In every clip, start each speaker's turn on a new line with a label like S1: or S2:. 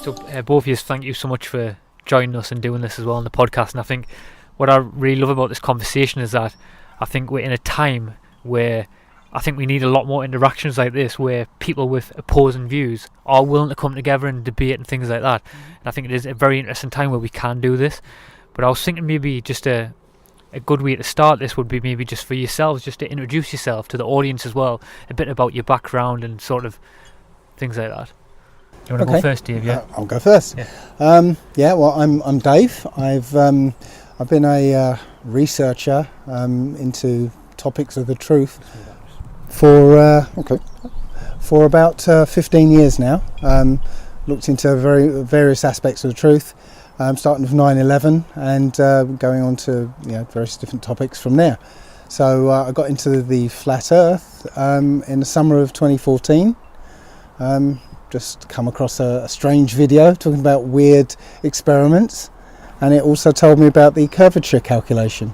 S1: So both of you, thank you so much for joining us and doing this as well on the podcast. And I think what I really love about this conversation is that I think we're in a time where I think we need a lot more interactions like this, where people with opposing views are willing to come together and debate and things like that. And I think it is a very interesting time where we can do this. But I was thinking maybe just a good way to start this would be maybe just for yourselves, just to introduce yourself to the audience as well, a bit about your background and sort of things like that. Do you want to go first, Dave? Yeah,
S2: I'll go first. Well, I'm Dave. I've been a researcher into topics of the truth for about 15 years now. Looked into various aspects of the truth, starting with 9/11 and going on to various different topics from there. So I got into the flat Earth in the summer of 2014. Just come across a strange video talking about weird experiments, and it also told me about the curvature calculation,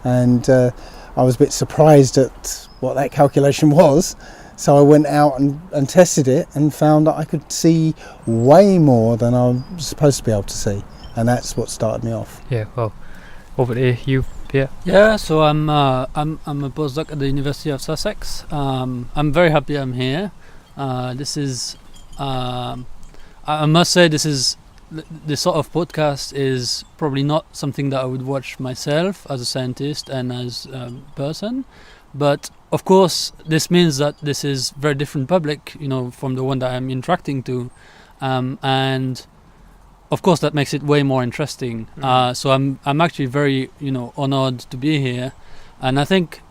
S2: and I was a bit surprised at what that calculation was, so I went out and tested it and found that I could see way more than I'm supposed to be able to see, and that's what started me off.
S1: Yeah, well, over to you, Pierre.
S3: Yeah, so I'm a postdoc at the University of Sussex. I'm very happy I'm here. This is I must say this sort of podcast is probably not something that I would watch myself as a scientist and as a person, but of course this means that this is very different public, from the one that I'm interacting to, and of course that makes it way more interesting. So I'm actually very honored to be here, and I think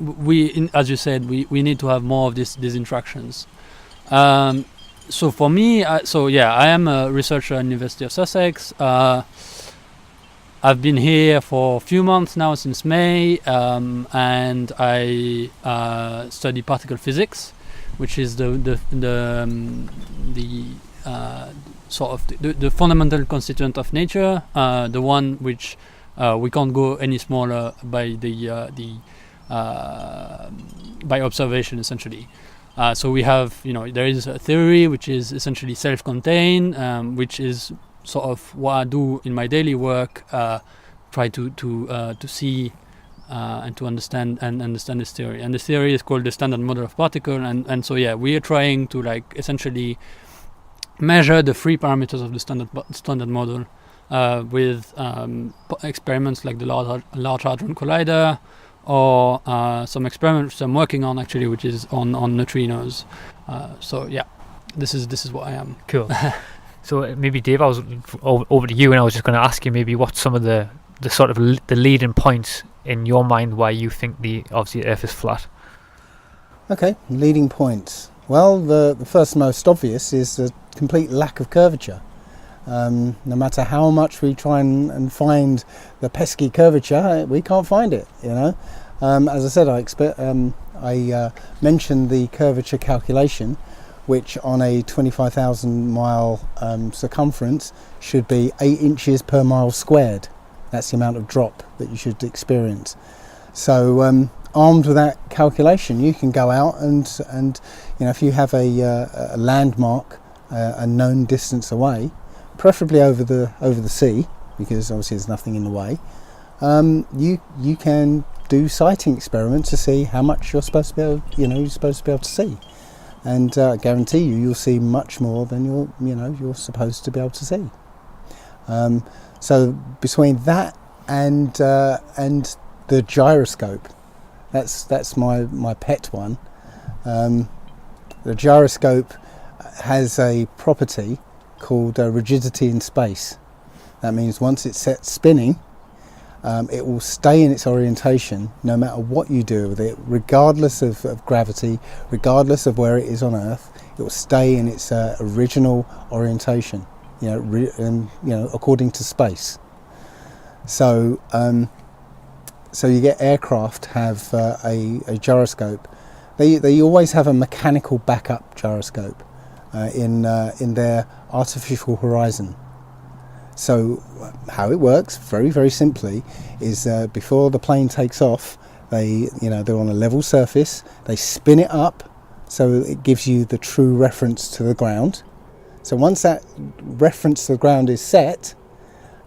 S3: as you said, we need to have more of these interactions. So for me, I am a researcher at the University of Sussex. I've been here for a few months now, since May, and I study particle physics, which is the fundamental constituent of nature, the one which we can't go any smaller by by observation, essentially. So we have, there is a theory which is essentially self-contained, which is sort of what I do in my daily work. Try to see and to understand this theory. And this theory is called the standard model of particle. And so we are trying to essentially measure the free parameters of the standard model with experiments like the Large Hadron Collider, or some experiments I'm working on actually, which is on neutrinos. This is what I am.
S1: Cool. So maybe Dave, I was over to you, and I was just going to ask you maybe what some of the sort of the leading points in your mind why you think obviously Earth is flat.
S2: Okay, leading points. Well, the first most obvious is the complete lack of curvature. No matter how much we try and find the pesky curvature, we can't find it. As I said, I mentioned the curvature calculation, which on a 25,000 mile circumference should be 8 inches per mile squared. That's the amount of drop that you should experience. So armed with that calculation, you can go out and if you have a landmark a known distance away, preferably over the sea, because obviously there's nothing in the way, you can do sighting experiments to see how much you're supposed to be able to see, and I guarantee you'll see much more than you're supposed to be able to see. So between that and the gyroscope, that's my pet one. The gyroscope has a property called rigidity in space. That means once it's set spinning, it will stay in its orientation no matter what you do with it, regardless of gravity, regardless of where it is on Earth. It will stay in its original orientation, according to space. So you get aircraft have a gyroscope. They always have a mechanical backup gyroscope in their artificial horizon. So how it works, very, very simply, is before the plane takes off, they're on a level surface. They spin it up so it gives you the true reference to the ground. So once that reference to the ground is set,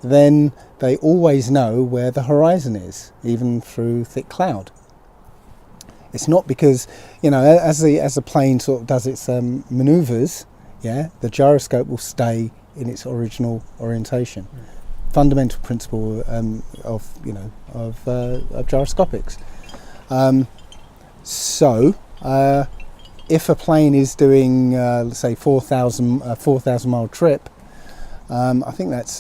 S2: then they always know where the horizon is, even through thick cloud. It's not because, as the plane sort of does its manoeuvres, the gyroscope will stay in its original orientation. Fundamental principle of gyroscopics. So if a plane is doing, let's say, 4,000 mile trip, I think that's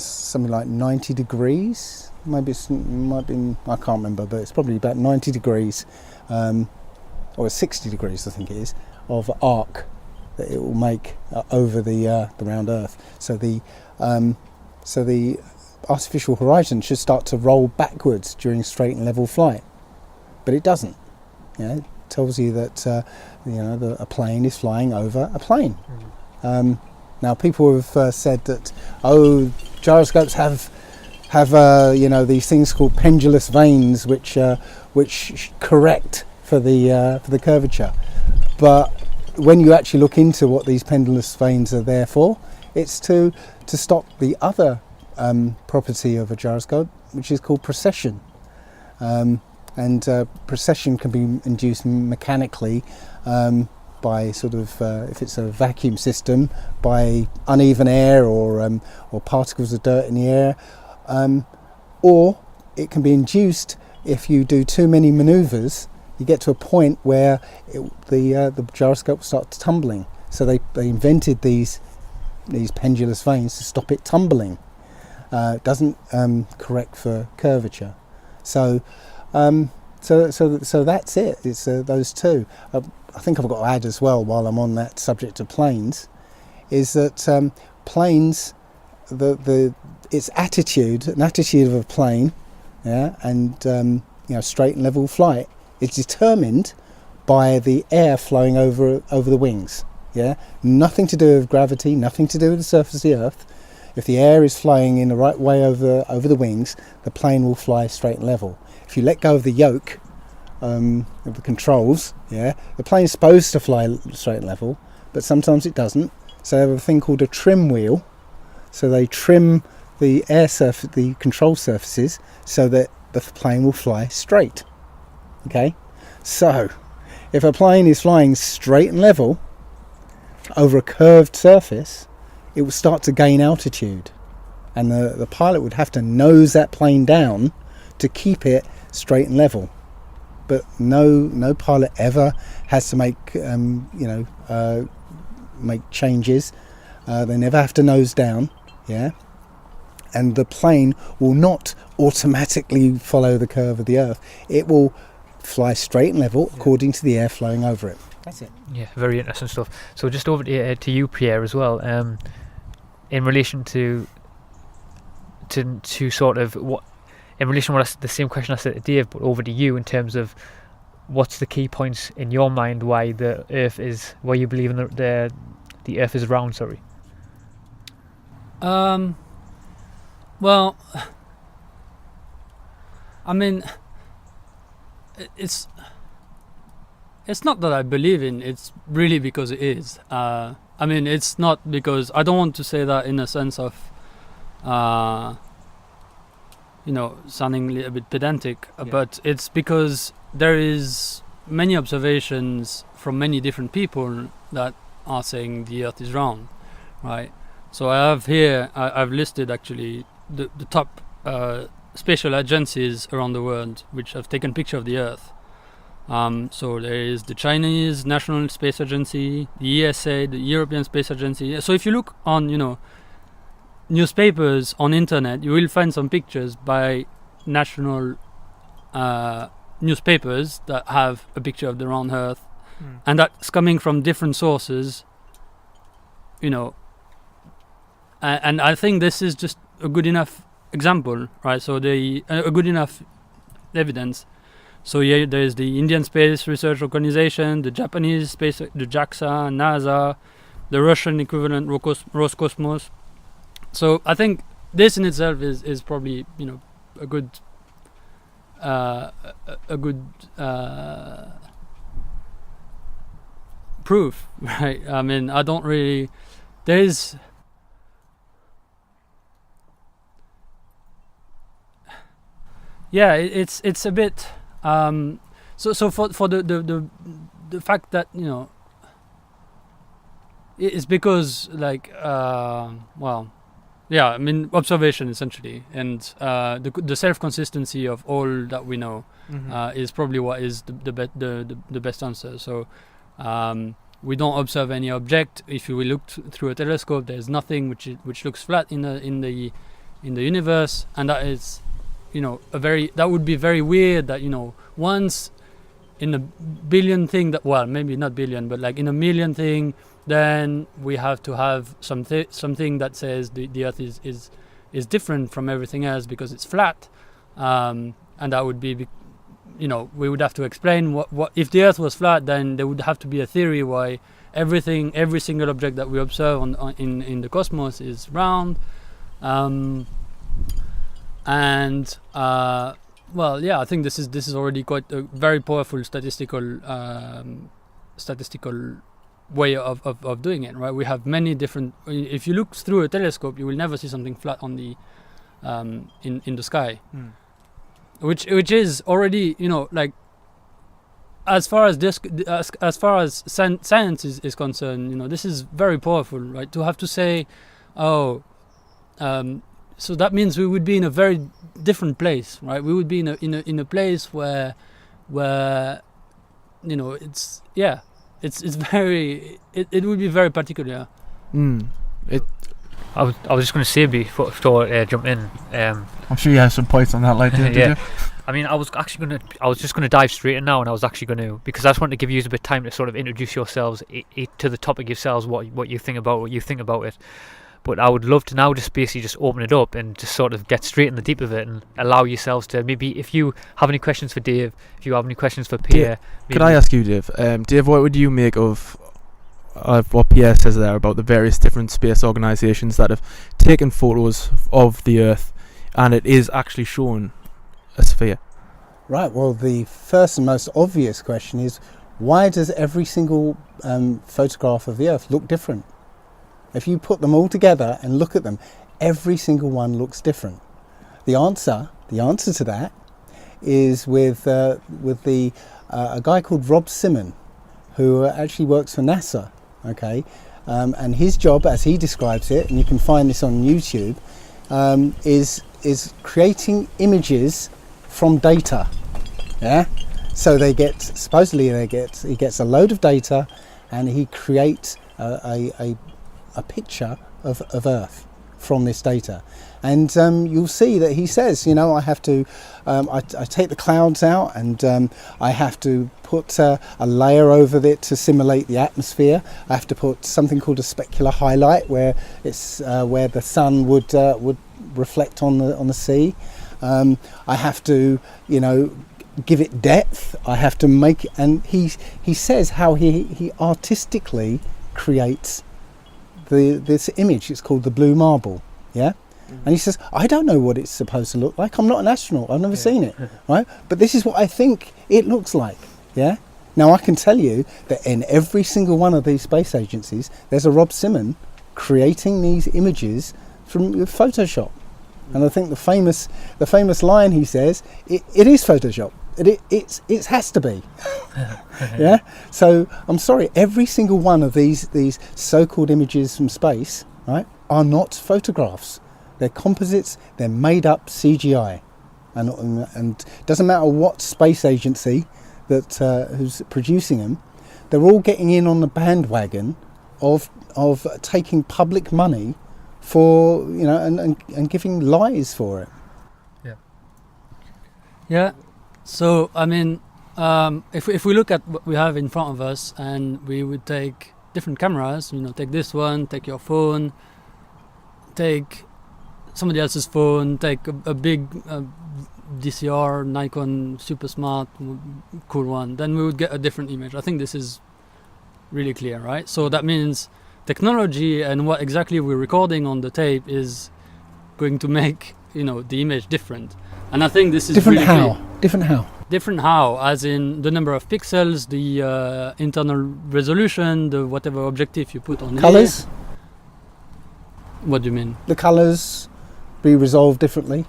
S2: something like 90 degrees. Maybe might be, I can't remember, but it's probably about 90 degrees, or 60 degrees, I think it is, of arc that it will make over the round Earth. So the artificial horizon should start to roll backwards during straight and level flight, but it doesn't. It tells you that a plane is flying over a plane. Now, people have said that gyroscopes have these things called pendulous vanes, which correct for the curvature. But when you actually look into what these pendulous vanes are there for, it's to stop the other property of a gyroscope, which is called precession. And precession can be induced mechanically by sort of, if it's a vacuum system, by uneven air or particles of dirt in the air, or it can be induced if you do too many manoeuvres. You get to a point where the gyroscope starts tumbling. So they invented these pendulous vanes to stop it tumbling. It doesn't correct for curvature. So that's it. It's those two. I think I've got to add as well, while I'm on that subject of planes, is that planes, its attitude, an attitude of a plane, and straight and level flight, is determined by the air flowing over the wings. Nothing to do with gravity, nothing to do with the surface of the Earth. If the air is flowing in the right way over the wings, the plane will fly straight and level. If you let go of the yoke of the controls, the plane is supposed to fly straight and level, but sometimes it doesn't. So they have a thing called a trim wheel. So they trim the the control surfaces, so that the plane will fly straight. Okay, so if a plane is flying straight and level over a curved surface, it will start to gain altitude, and the pilot would have to nose that plane down to keep it straight and level. But no pilot ever has to make changes. They never have to nose down, and the plane will not automatically follow the curve of the Earth. It will fly straight and level according to the air flowing over it. That's it.
S1: Yeah, very interesting stuff. So just over to you, Pierre, as well. In relation to sort of what, in relation to the same question I said to Dave, but over to you in terms of what's the key points in your mind why the Earth is, why you believe in the Earth is round. Sorry.
S3: Well, I mean, it's not that I believe in, it's really because it is. I mean, it's not because, I don't want to say that in a sense of sounding a little bit pedantic, but it's because there is many observations from many different people that are saying the Earth is round, right? So I have here, I've listed actually the top spatial agencies around the world which have taken picture of the Earth. So there is the Chinese National Space Agency, the ESA, the European Space Agency. So if you look on, newspapers on internet, you will find some pictures by national newspapers that have a picture of the round Earth, and that's coming from different sources, and I think this is just a good enough example, right? So a good enough evidence. So there is the Indian Space Research Organization, the Japanese space, the JAXA, NASA, the Russian equivalent Roscosmos. So I think this in itself is probably a good proof, right? I mean, I don't really there is. Yeah, it's a bit. So for the fact that, you know, it's because, like, well, yeah, I mean, observation essentially, and the self-consistency of all that we know is probably what is the best answer. So we don't observe any object. If we look through a telescope, there's nothing which looks flat in the universe, and that is, you know, that would be very weird. That, you know, once in a billion thing that, well, maybe not billion, but like in a million thing, then we have to have something that says the Earth is different from everything else because it's flat, and that would be, you know, we would have to explain what if the Earth was flat, then there would have to be a theory why every single object that we observe in the cosmos is round, and well, yeah, I think this is already quite a very powerful statistical way of doing it, right? We have many different. If you look through a telescope, you will never see something flat on the in the sky, which is already, you know, like, as far as science is concerned, you know, this is very powerful, right? To have to say, oh, so that means we would be in a very different place, right? We would be in a place where you know, it's very, it would be very particular.
S1: I was just going to say before I jump in.
S4: I'm sure you have some points on that later. Did you?
S1: I mean, I was just going to dive straight in now, and I was actually going to, because I just want to give you a bit of time to sort of introduce yourselves to the topic yourselves, what you think about it. But I would love to now just basically just open it up and just sort of get straight in the deep of it and allow yourselves to, maybe if you have any questions for Dave, if you have any questions for Pierre.
S4: Could I ask you, Dave? Dave, what would you make of what Pierre says there about the various different space organisations that have taken photos of the Earth, and it is actually shown a sphere?
S2: Right, well, the first and most obvious question is, why does every single photograph of the Earth look different? If you put them all together and look at them, every single one looks different. The answer to that is with a guy called Rob Simon, who actually works for NASA. Okay, and his job, as he describes it, and you can find this on YouTube, is creating images from data. Yeah, so he gets a load of data, and he creates a picture of Earth from this data, and you'll see that he says, you know, I have to I take the clouds out, and I have to put a layer over it to simulate the atmosphere. I have to put something called a specular highlight, where it's where the sun would reflect on the sea. I have to, you know, give it depth. I have to make, and he says how he artistically creates this image. It's called the blue marble, yeah. And he says, I don't know what it's supposed to look like. I'm not an astronaut. I've never seen it, right? But this is what I think it looks like, yeah. Now I can tell you that in every single one of these space agencies, there's a Rob Simon creating these images from Photoshop. And I think the famous line he says, it is Photoshop. It has to be. Yeah. So I'm sorry, every single one of these so-called images from space, right, are not photographs. They're composites. They're made up CGI, and doesn't matter what space agency that who's producing them, they're all getting in on the bandwagon of taking public money for, you know, and giving lies for it.
S3: Yeah. So, I mean, if we look at what we have in front of us, and we would take different cameras, you know, take this one, take your phone, take somebody else's phone, take a big DCR, Nikon, super smart, cool one, then we would get a different image. I think this is really clear, right? So that means technology and what exactly we're recording on the tape is going to make, you know, the image different. And I think this is
S2: different.
S3: Really
S2: how?
S3: clear.
S2: Different how?
S3: Different how, as in the number of pixels, the internal resolution, the whatever objective you put on
S2: Colors?
S3: What do you mean?
S2: The colours be resolved differently.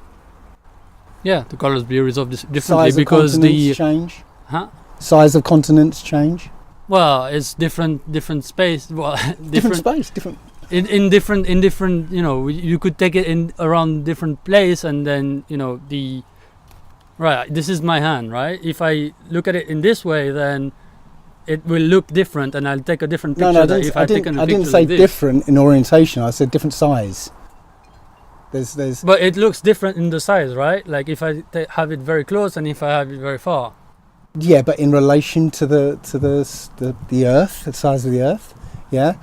S3: Yeah, the colors be resolved differently
S2: Size
S3: because
S2: of continents change.
S3: Huh?
S2: Size of continents change.
S3: Well, it's different space. Well,
S2: Different space, different.
S3: in different. You know, you could take it in around different place, and then right. This is my hand, right? If I look at it in this way, then it will look different, and I'll take a different picture.
S2: No,
S3: I
S2: didn't say different in orientation. I said different size. There's.
S3: But it looks different in the size, right? Like if I have it very close, and if I have it very far.
S2: Yeah, but in relation to the Earth, the size of the Earth, yeah.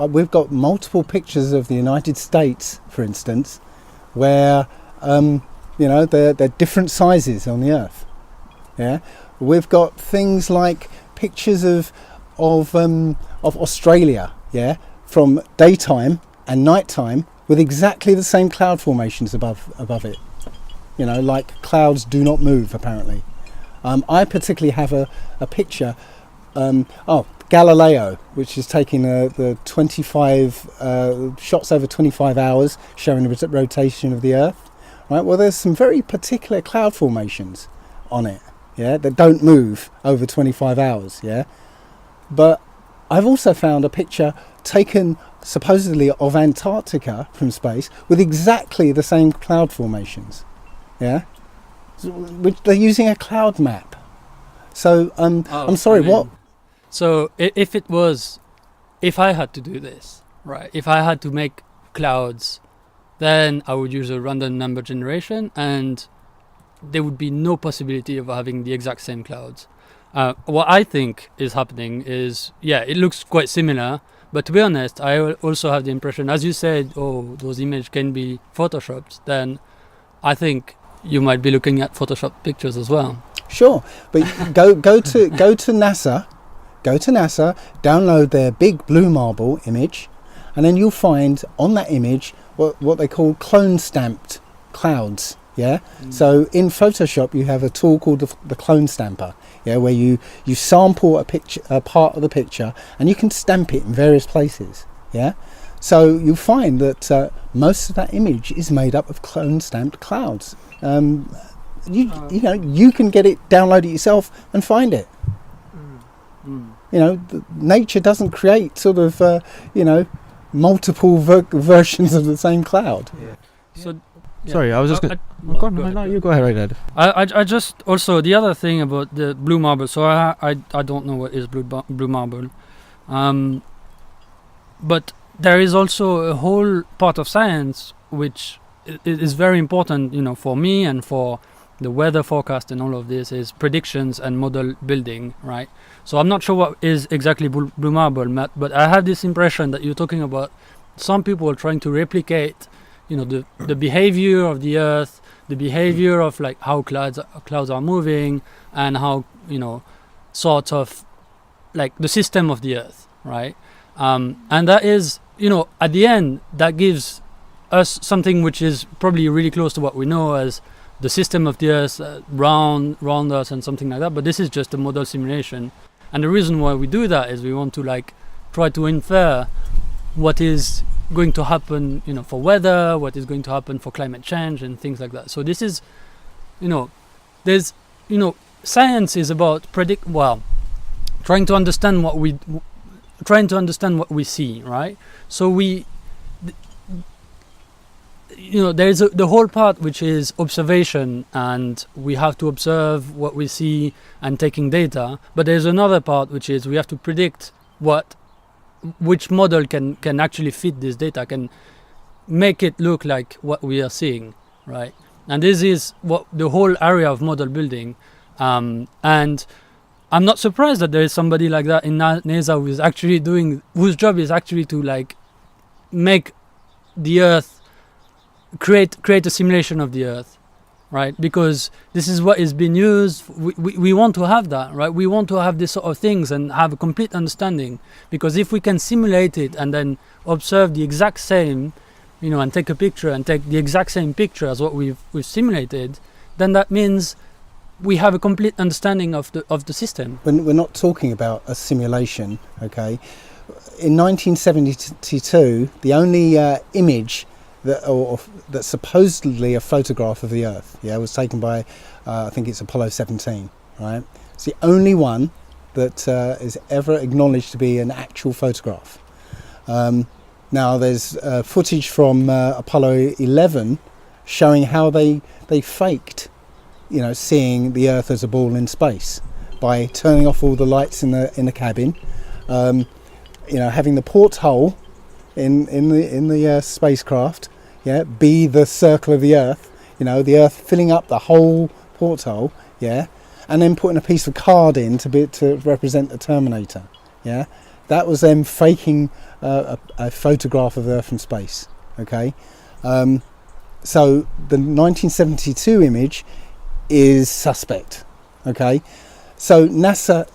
S2: We've got multiple pictures of the United States, for instance, where they're different sizes on the Earth. Yeah, we've got things like pictures of Australia, yeah, from daytime and nighttime with exactly the same cloud formations above it. You know, like clouds do not move apparently. I particularly have a picture. Galileo, which is taking the 25 shots over 25 hours, showing the rotation of the Earth. Right. Well, there's some very particular cloud formations on it. Yeah, that don't move over 25 hours. Yeah, but I've also found a picture taken supposedly of Antarctica from space with exactly the same cloud formations. Yeah. Which they're using a cloud map. So I'm sorry, what?
S3: So if I had to do this, right? If I had to make clouds, then I would use a random number generation, and there would be no possibility of having the exact same clouds. What I think is happening is, it looks quite similar, but to be honest, I also have the impression, as you said, those images can be photoshopped, then I think you might be looking at Photoshop pictures as well.
S2: Sure, but go to NASA, download their big blue marble image, and then you'll find on that image what they call clone stamped clouds. Yeah. So in Photoshop you have a tool called the clone stamper. Yeah, where you sample a part of the picture and you can stamp it in various places. Yeah. So you'll find that most of that image is made up of clone stamped clouds. You can get it, download it yourself, and find it. Nature doesn't create sort of multiple versions of the same cloud.
S4: Yeah.
S3: So,
S4: sorry, I was just going. You go ahead, right, Ed.
S3: I just also the other thing about the blue marble. So I don't know what is blue marble, but there is also a whole part of science which is very important, for me and for the weather forecast and all of this, is predictions and model building, right? So I'm not sure what is exactly blue marble, Matt, but I have this impression that you're talking about some people trying to replicate, the behavior of the Earth, the behavior of like how clouds are moving, and how sort of like the system of the Earth, right? And that is, at the end, that gives us something which is probably really close to what we know as the system of the Earth round us and something like that. But this is just a model simulation, and the reason why we do that is we want to try to infer what is going to happen, for weather, what is going to happen for climate change and things like that. So this is, science is about trying to understand what we see, right? So there's the whole part which is observation, and we have to observe what we see and taking data. But there's another part which is we have to predict which model can actually fit this data, can make it look like what we are seeing, right? And this is what the whole area of model building. And I'm not surprised that there is somebody like that in NASA whose job is actually to make the Earth, create a simulation of the Earth, right? Because this is what is being used. We want to have that, right? We want to have this sort of things and have a complete understanding, because if we can simulate it and then observe the exact same, and take a picture and take the exact same picture as what we've simulated, then that means we have a complete understanding of the system.
S2: We're not talking about a simulation, okay? in 1972, the only image that's supposedly a photograph of the Earth, was taken by, I think it's Apollo 17, right? It's the only one that is ever acknowledged to be an actual photograph. Now there's footage from Apollo 11 showing how they faked, seeing the Earth as a ball in space by turning off all the lights in the cabin, having the porthole in the spacecraft, be the circle of the Earth, the Earth filling up the whole porthole, and then putting a piece of card in to represent the Terminator, That was them faking a photograph of the Earth from space, okay? So the 1972 image is suspect, okay? So NASA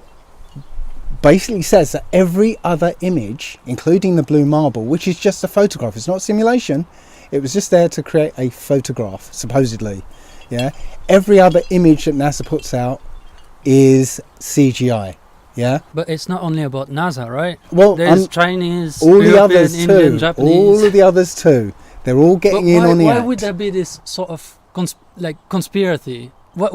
S2: basically says that every other image, including the blue marble, which is just a photograph, it's not a simulation, it was just there to create a photograph, supposedly, Every other image that NASA puts out is CGI,
S3: But it's not only about NASA, right?
S2: Well,
S3: there's Chinese,
S2: all
S3: European,
S2: the others
S3: Indian,
S2: too.
S3: Japanese.
S2: All of the others too. They're all getting in on the
S3: Why
S2: act.
S3: would there be this sort of conspiracy? What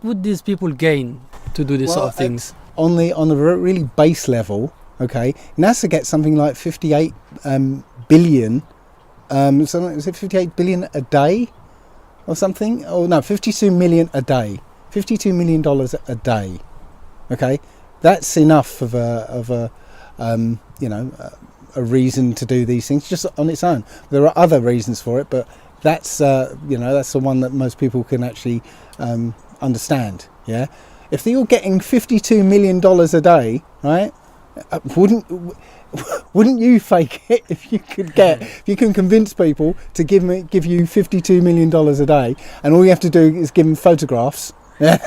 S3: would these people gain to do this sort of things?
S2: On the really base level, okay, NASA gets something like 58 billion. Is it 58 billion a day or something? Oh no, 52 million a day. $52 million a day. Okay, that's enough of a reason to do these things just on its own. There are other reasons for it, but that's that's the one that most people can actually understand. If you're getting $52 million a day, right? Wouldn't you fake it if you can convince people to give you $52 million a day, and all you have to do is give them photographs? Yeah.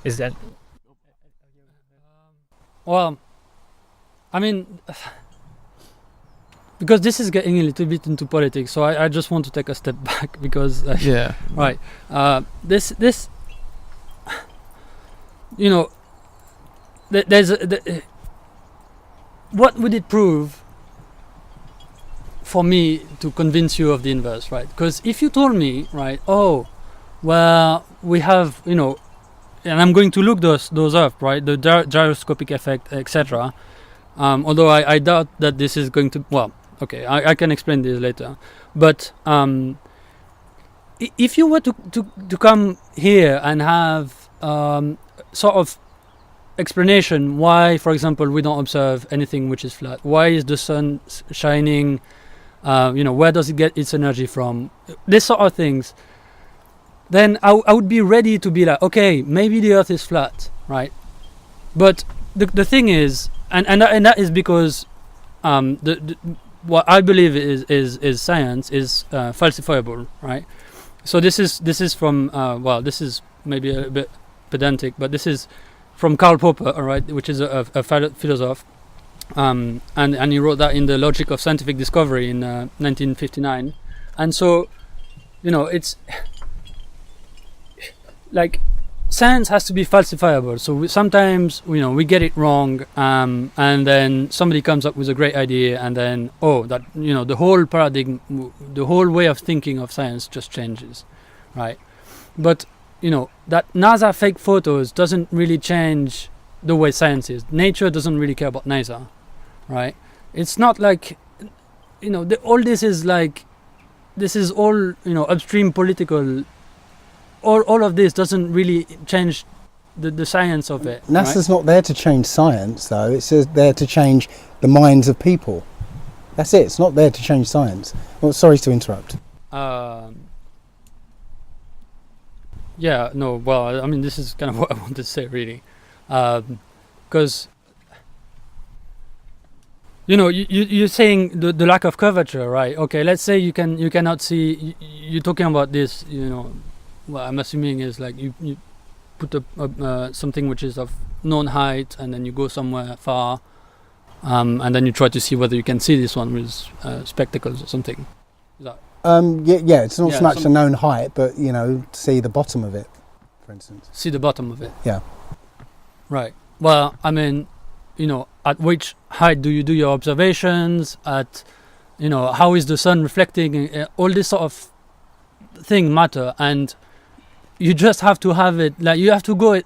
S1: Is that
S3: Well, I mean, because this is getting a little bit into politics, so I just want to take a step back because right, this what would it prove for me to convince you of the inverse, right? Because if you told me, right, oh, well, we have, and I'm going to look those up, right, the gyroscopic effect, etc. Although I doubt that this is going to, well, okay, I can explain this later. But if you were to come here and have sort of explanation why, for example, we don't observe anything which is flat, why is the sun shining, where does it get its energy from, this sort of things, then I would be ready to be like, okay, maybe the Earth is flat, right? But the thing is, and that is because what I believe is science is falsifiable, right? So this is from this is maybe a bit pedantic, but this is from Karl Popper, all right, which is a philosopher, and he wrote that in The Logic of Scientific Discovery in 1959, and so it's like science has to be falsifiable. So sometimes we get it wrong, and then somebody comes up with a great idea, and then the whole paradigm, the whole way of thinking of science just changes, right? But that NASA fake photos doesn't really change the way science is. Nature doesn't really care about NASA, right? It's not like all this is like, this is all upstream political. All of this doesn't really change the science of it.
S2: NASA's not there to change science, though. It's there to change the minds of people. That's it. It's not there to change science. Well, sorry to interrupt.
S3: Yeah, no, well, I mean, this is kind of what I wanted to say, really. Because, you're saying the lack of curvature, right? Okay, let's say you cannot see, you're talking about this, well, I'm assuming is like you put something which is of known height, and then you go somewhere far, and then you try to see whether you can see this one with spectacles or something. Is that
S2: it's not so much a known height, but see the bottom of it, for instance.
S3: See the bottom of it.
S2: Yeah.
S3: Right. Well, I mean, at which height do you do your observations? At, how is the sun reflecting? All this sort of thing matter, and you just have to have it. Like you have to go.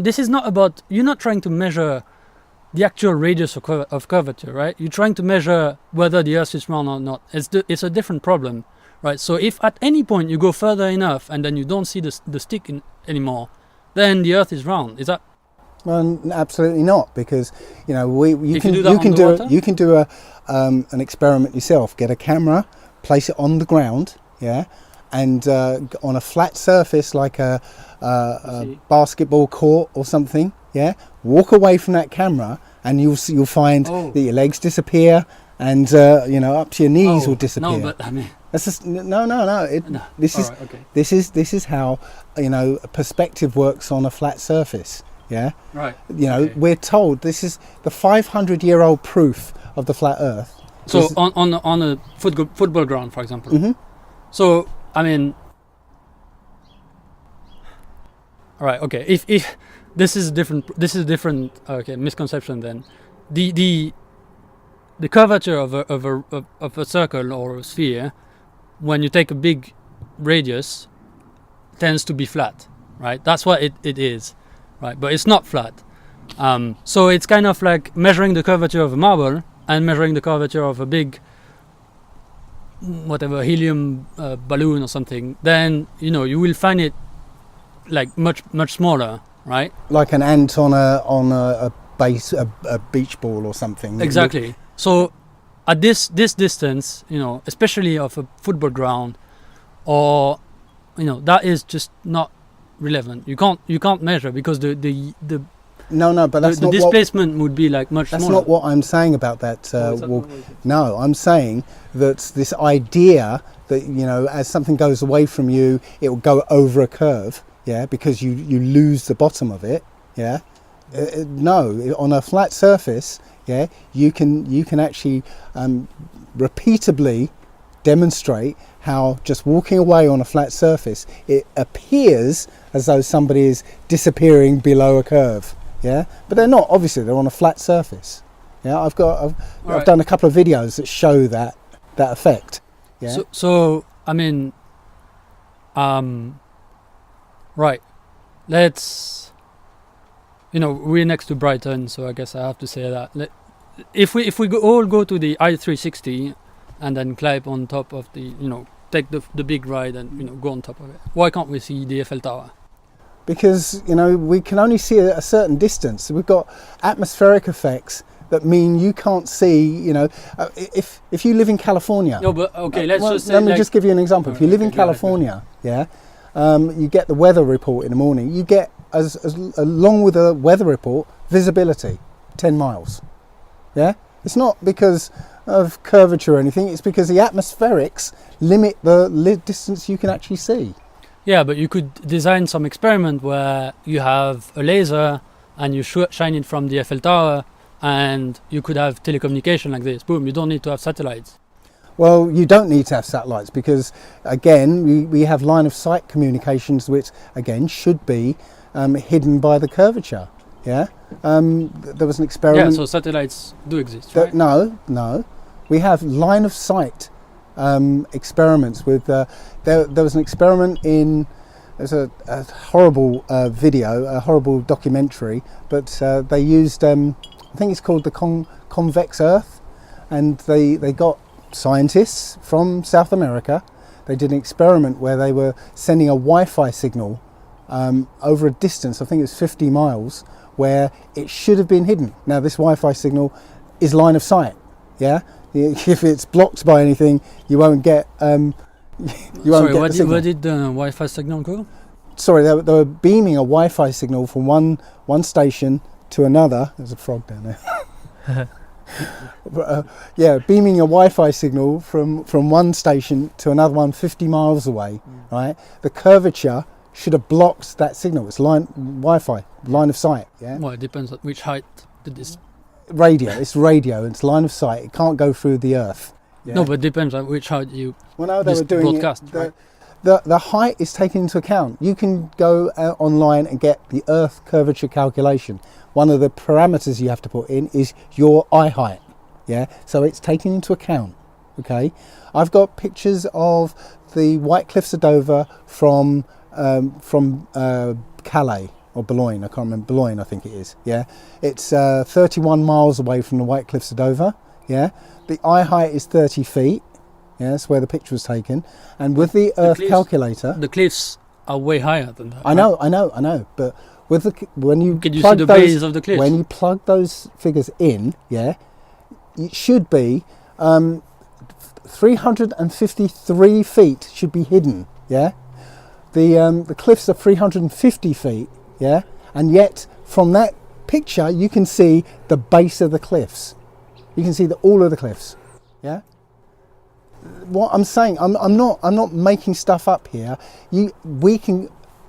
S3: This is not about. You're not trying to measure the actual radius of curvature, right? You're trying to measure whether the Earth is round or not. It's a different problem, right? So if at any point you go further enough and then you don't see the stick anymore, then the Earth is round. Is that?
S2: Well, absolutely not, because you can do an experiment yourself. Get a camera, place it on the ground, yeah, and on a flat surface like a basketball court or something, yeah. Walk away from that camera, and you'll find that your legs disappear, and up to your knees will disappear.
S3: No, but I mean,
S2: that's just no. This is how perspective works on a flat surface. Yeah.
S3: Right.
S2: We're told this is the 500-year-old proof of the flat Earth.
S3: So on a football ground, for example.
S2: Mm-hmm.
S3: So I mean, all right. Okay. If this is different. Okay, misconception then. The curvature of a circle or a sphere, when you take a big radius, tends to be flat, right? That's what it is, right? But it's not flat. So it's kind of like measuring the curvature of a marble and measuring the curvature of a big, whatever, helium balloon or something. Then you will find it like much smaller, right?
S2: Like an ant on a beach ball or something.
S3: Exactly. So at this distance, especially of a football ground, or that is just not relevant. You can't measure, because the
S2: but that's
S3: the displacement would be like much
S2: that's
S3: smaller.
S2: not what I'm saying about that walk. No, I'm saying that this idea that as something goes away from you, it will go over a curve, yeah, because you lose the bottom of it, yeah. No, on a flat surface, yeah, you can actually repeatably demonstrate how just walking away on a flat surface, it appears as though somebody is disappearing below a curve, yeah, but they're not. Obviously, they're on a flat surface. Yeah, I've done a couple of videos that show that effect. Yeah.
S3: So I mean, right. Let's. We're next to Brighton, so I guess I have to say that. If we all go to the I-360 and then climb on top of the, take the big ride and go on top of it, why can't we see the Eiffel Tower?
S2: Because we can only see a certain distance. We've got atmospheric effects that mean you can't see. If you live in California.
S3: No, but okay,
S2: let me just give you an example. If you live in California, yeah, you get the weather report in the morning. You get as along with the weather report, visibility, 10 miles. Yeah, it's not because of curvature or anything. It's because the atmospherics limit the distance you can actually see.
S3: Yeah, but you could design some experiment where you have a laser and you shine it from the Eiffel Tower, and you could have telecommunication like this. Boom, you don't need to have satellites.
S2: Well, you don't need to have satellites because, again, we have line of sight communications, which, again, should be hidden by the curvature. Yeah, there was an experiment.
S3: Yeah, so satellites do exist, right?
S2: No. We have line of sight experiments with. There was an experiment in. There's a horrible video, a horrible documentary, but they used. I think it's called the convex Earth, and they got scientists from South America. They did an experiment where they were sending a Wi-Fi signal over a distance. I think it was 50 miles. Where it should have been hidden. Now this Wi-Fi signal is line of sight. Yeah, if it's blocked by anything, you won't get. You won't get the signal.
S3: Where did the Wi-Fi signal go?
S2: Sorry, they were beaming a Wi-Fi signal from one station to another. There's a frog down there. Beaming a Wi-Fi signal from one station to another one 50 miles away. Right, the curvature should have blocked that signal. It's Wi-Fi, line of sight. Yeah.
S3: Well, it depends on which height did this.
S2: Radio. It's radio. It's line of sight. It can't go through the Earth. Yeah?
S3: No, but it depends on which height you.
S2: Well, no, they were doing
S3: broadcast.
S2: it, the height is taken into account. You can go online and get the Earth curvature calculation. One of the parameters you have to put in is your eye height. Yeah, so it's taken into account. Okay, I've got pictures of the White Cliffs of Dover from Calais or Boulogne. I can't remember. Boulogne, I think it is. Yeah, it's 31 miles away from the White Cliffs of Dover. Yeah, the eye height is 30 feet. Yeah, that's where the picture was taken. And with the Earth calculator,
S3: the cliffs are way higher than that.
S2: I know. But with when you
S3: can you
S2: plug
S3: see the base of the cliffs?
S2: When you plug those figures in, yeah, it should be 353 feet should be hidden. Yeah, the cliffs are 350 feet. Yeah, and yet from that picture you can see the base of the cliffs. You can see all of the cliffs. Yeah. What I'm saying, I'm not making stuff up here.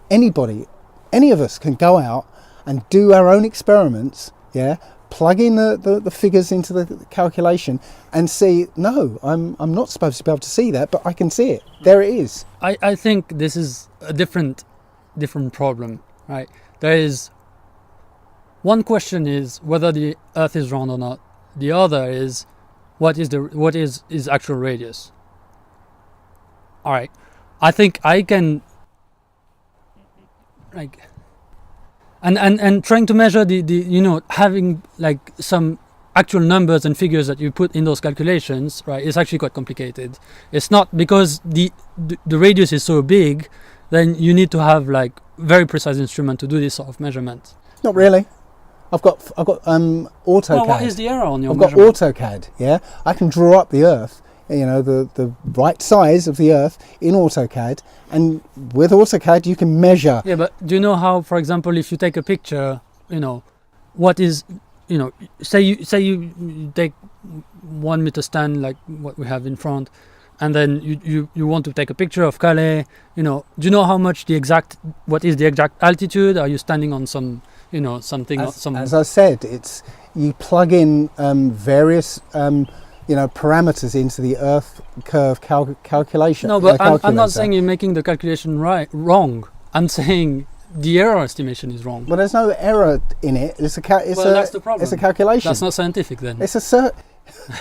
S2: Anybody, any of us can go out and do our own experiments. Yeah, plug in the figures into the calculation and see. No, I'm not supposed to be able to see that, but I can see it. There it is.
S3: I think this is a different problem, right? There is one question is whether the Earth is round or not. The other is what is its actual radius. All right, I think I can and trying to measure the having like some actual numbers and figures that you put in those calculations, right, is actually quite complicated. It's not because the radius is so big, then you need to have like very precise instrument to do this sort of measurement.
S2: Not really. I've got AutoCAD.
S3: Well, what is the error on your
S2: measurement? I've got AutoCAD, yeah. I can draw up the Earth, the right size of the Earth in AutoCAD, and with AutoCAD you can measure.
S3: Yeah, but do you know how, for example, if you take a picture, what is, say you take 1 meter stand like what we have in front, and then you want to take a picture of Calais, do you know how much what is the exact altitude? Are you standing on some something?
S2: As I said, it's you plug in various parameters into the Earth curve calculation.
S3: No, but I'm not saying you're making the calculation wrong. I'm saying the error estimation is wrong.
S2: Well, there's no error in it. That's the problem. It's a calculation.
S3: That's not scientific then.
S2: It's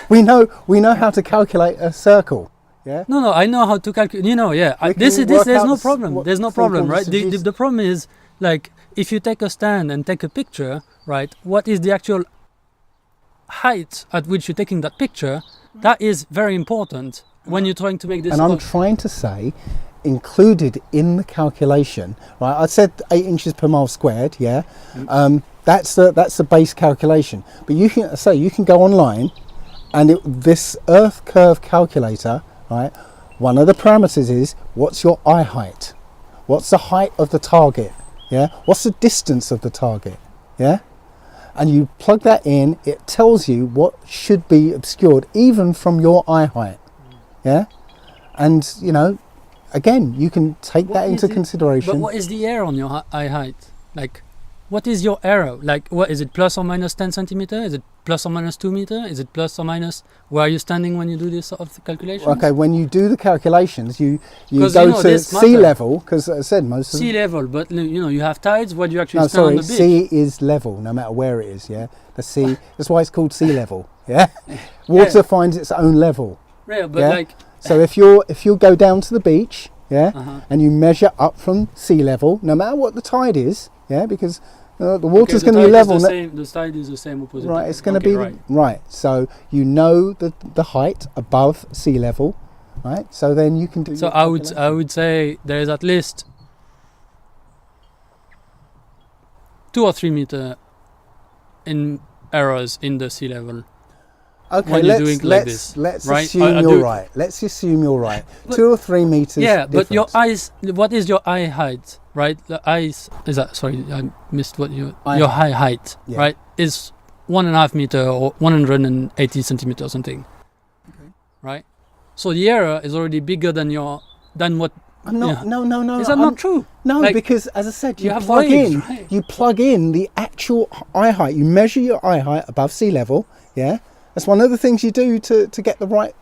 S2: we know how to calculate a circle. Yeah.
S3: No, I know how to calculate. Yeah. There's no problem. There's no problem, right? The problem is like if you take a stand and take a picture, right? What is the actual height at which you're taking that picture? That is very important when you're trying to make this.
S2: And I'm trying to say, included in the calculation, right? I said 8 inches per mile squared. Yeah. That's the base calculation. But you can go online, and this Earth curve calculator, right? One of the parameters is what's your eye height? What's the height of the target? Yeah. What's the distance of the target? Yeah. And you plug that in, it tells you what should be obscured even from your eye height. Yeah. And again, you can take that into consideration.
S3: But what is the error on your eye height? Like, what is your error? Like, what is it? Plus or minus 10 centimeter? Is it plus or minus 2 meter? Is it plus or minus? Where are you standing when you do this sort of calculations?
S2: Okay, when you do the calculations, you go to sea level, because as I said, most of
S3: sea level. But you have tides. Where do you actually stand on the beach?
S2: Sea is level, no matter where it is. Yeah, the sea. That's why it's called sea level. Yeah, water finds its own level.
S3: Yeah, but
S2: so if you go down to the beach, and you measure up from sea level, no matter what the tide is, because the water's going to be level.
S3: The tide is the same opposite.
S2: Right, it's going to be right. So the height above sea level, right? So then you can do.
S3: So I would say there is at least 2 or 3 meter in errors in the sea level.
S2: Okay, let's assume you're right. Let's assume you're right. 2 or 3 meters.
S3: Yeah,
S2: difference.
S3: But your eyes. What is your eye height? Right, the eyes is that. Sorry, I missed what your eye height. Yeah. Right, is 1.5 meter or 180 centimeter or something. Okay. Right, so the error is already bigger than what. No.
S2: Is
S3: that not true?
S2: No, because as I said, you plug in the actual eye height. You measure your eye height above sea level. Yeah. That's one of the things you do to get the right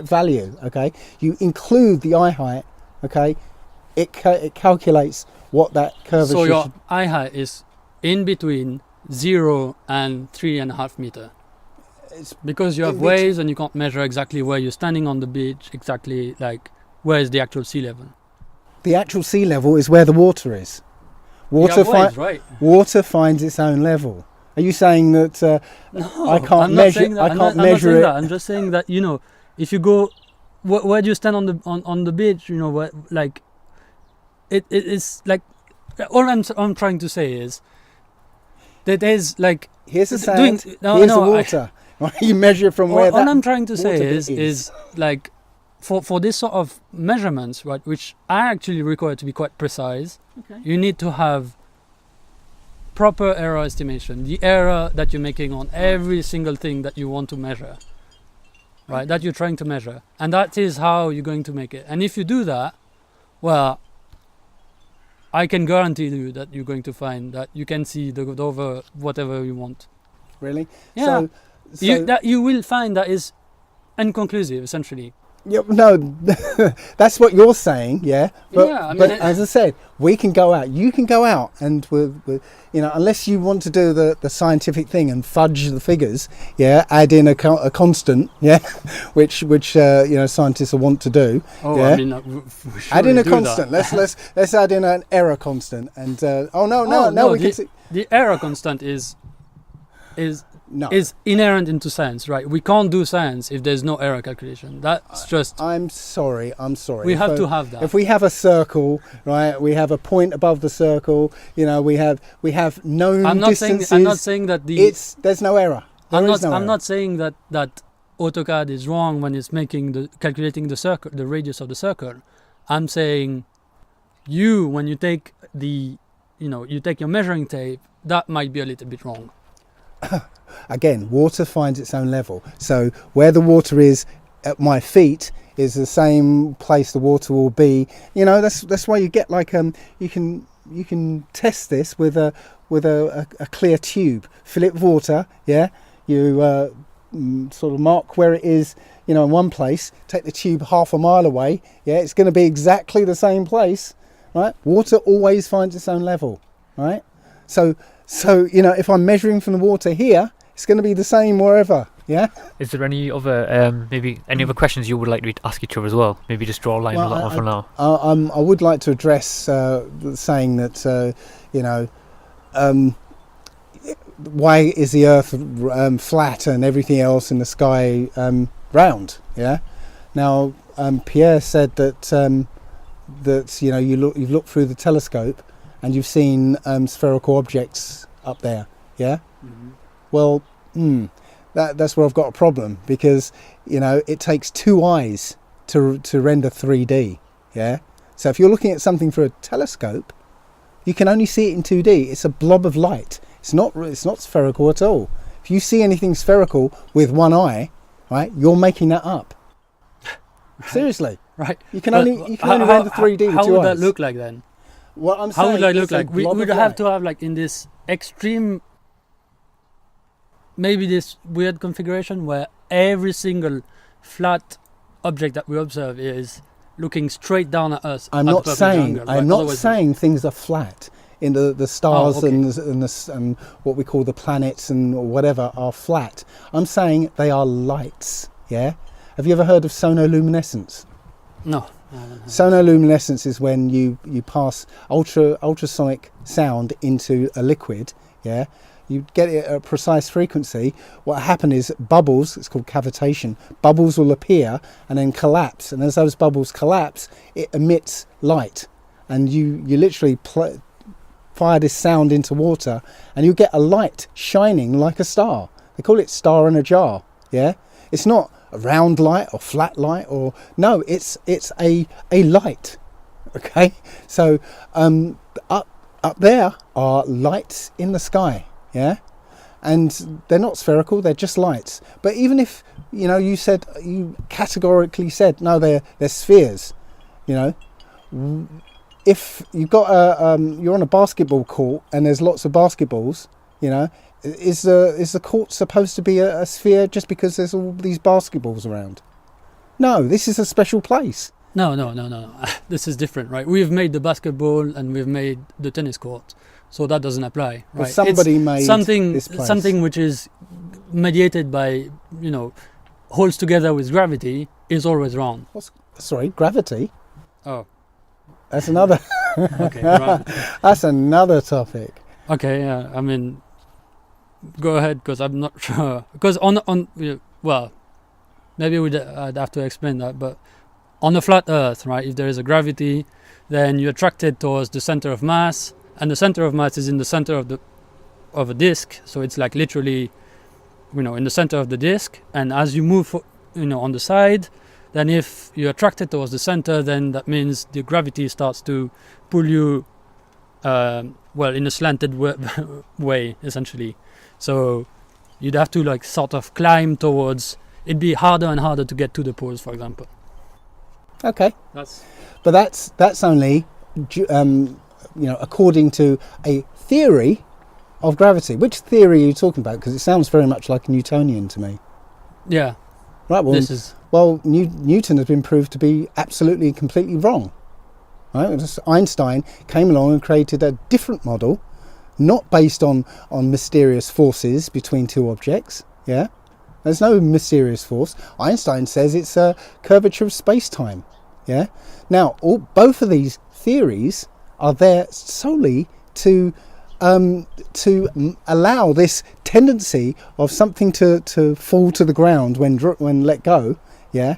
S2: value. Okay, you include the eye height. okay, it calculates what that curvature
S3: So your
S2: should...
S3: eye height is in between 0 and 3.5 meter.
S2: It's
S3: Because you have
S2: in bet-
S3: waves and you can't measure exactly where you're standing on the beach, exactly like where is the actual sea level.
S2: The actual sea level is where the water is.
S3: You have waves, right?
S2: Water finds its own level. Are you saying that
S3: No,
S2: I can't
S3: I'm not
S2: measure?
S3: saying that.
S2: I
S3: I'm
S2: can't
S3: not saying
S2: measure it.
S3: that. I'm just saying that, you know, if you go, where do you stand on the beach? You know, where, like, it's like, all I'm trying to say is that there's like
S2: Here's the
S3: doing-
S2: sand.
S3: no,
S2: here's
S3: no,
S2: the water. You measure from where
S3: all
S2: that.
S3: I'm trying to say
S2: water bit
S3: is like for this sort of measurements, right, which are actually required to be quite precise, you need to have proper error estimation, the error that you're making on every single thing that you want to measure, right, that you're trying to measure, and that is how you're going to make it. And if you do that, well, I can guarantee you that you're going to find that you can see the over whatever you want.
S2: Really?
S3: Yeah.
S2: So
S3: You will find that is inconclusive, essentially.
S2: yeah, no, that's what you're saying, yeah. But,
S3: Yeah, I mean,
S2: but as I said, we can go out. You can go out, and you know, unless you want to do the scientific thing and fudge the figures, yeah, add in a constant, yeah, which you know, scientists will want to do.
S3: Oh,
S2: yeah?
S3: I mean,
S2: Add in a constant. Let's add in an error constant, and we can see.
S3: The error constant is
S2: No,
S3: inherent into science, right? We can't do science if there's no error calculation. That's just
S2: I'm sorry.
S3: we have to have that.
S2: If we have a circle, right, we have a point above the circle. You know, we have known distances.
S3: I'm not saying that
S2: There's no error.
S3: I'm
S2: error.
S3: not saying that AutoCAD is wrong when it's calculating the circle, the radius of the circle. I'm saying when you take you take your measuring tape, that might be a little bit wrong.
S2: Again, water finds its own level. So where the water is at my feet is the same place the water will be. You know, that's why you get like you can test this with a clear tube. Fill it with water. Yeah, you sort of mark where it is. You know, in one place. Take the tube half a mile away. Yeah, it's going to be exactly the same place. Right? Water always finds its own level. Right? So you know, if I'm measuring from the water here, it's going to be the same wherever. Yeah.
S1: Is there any other maybe any other questions you would like to ask each other as well? Maybe just draw a line on that one for now.
S2: I would like to address saying that you know, why is the Earth flat and everything else in the sky round? Yeah. Now Pierre said that you know, you've looked through the telescope and you've seen spherical objects up there. Yeah. Mm-hmm. Well, that's where I've got a problem, because you know, it takes two eyes to render 3D. Yeah. So if you're looking at something through a telescope, you can only see it in 2D. It's a blob of light. It's not spherical at all. If you see anything spherical with one eye, right, you're making that up. Seriously.
S3: Right.
S2: You can only render 3D with two eyes.
S3: How would that look like then?
S2: What I'm
S3: How
S2: saying
S3: would that look
S2: is a
S3: like? We
S2: blob
S3: would
S2: of
S3: have
S2: light.
S3: to have, like, in this extreme, maybe this weird configuration where every single flat object that we observe is looking straight down at us.
S2: I'm
S3: at
S2: not
S3: the perfect
S2: saying
S3: angle, right?
S2: I'm not
S3: Otherwise-
S2: saying things are flat. In the stars
S3: okay.
S2: and what we call the planets and whatever are flat. I'm saying they are lights. Yeah. Have you ever heard of sonoluminescence?
S3: No.
S2: Sonoluminescence is when you pass ultrasonic sound into a liquid. Yeah. You get it at a precise frequency. What happens is bubbles, it's called cavitation, bubbles will appear and then collapse. And as those bubbles collapse, it emits light. And you literally fire this sound into water and you get a light shining like a star. They call it star in a jar. Yeah. It's not a round light or flat light no, it's a light. Okay. So up there are lights in the sky. Yeah. And they're not spherical, they're just lights. But even if, you know, you categorically said no, they're spheres, you know, if you've got you're on a basketball court and there's lots of basketballs, you know, is the court supposed to be a sphere just because there's all these basketballs around? No, this is a special place.
S3: No. This is different, right? We've made the basketball and we've made the tennis court, so that doesn't apply,
S2: But
S3: right?
S2: somebody
S3: It's
S2: made
S3: something,
S2: this place.
S3: something which is mediated by, holds together with gravity is always wrong.
S2: Sorry, gravity.
S3: Oh,
S2: That's another.
S3: okay, right.
S2: That's another topic.
S3: Okay, yeah. I mean, go ahead, because I'm not sure. Because well, maybe I'd have to explain that. But on a flat Earth, right? If there is a gravity, then you're attracted towards the center of mass, and the center of mass is in the center of a disk. So it's like literally, in the center of the disk. And as you move, on the side, then if you're attracted towards the center, then that means the gravity starts to pull you, in a slanted way, essentially. So you'd have to sort of climb towards. It'd be harder and harder to get to the poles, for example.
S2: Okay,
S3: That's
S2: but that's only, according to a theory of gravity. Which theory are you talking about? Because it sounds very much like a Newtonian to me.
S3: yeah.
S2: Right. Well,
S3: This is
S2: Newton has been proved to be absolutely and completely wrong. Right? Einstein came along and created a different model, not based on mysterious forces between two objects. Yeah, there's no mysterious force. Einstein says it's a curvature of space-time. Yeah. Now, both of these theories are there solely to allow this tendency of something to fall to the ground when let go. Yeah.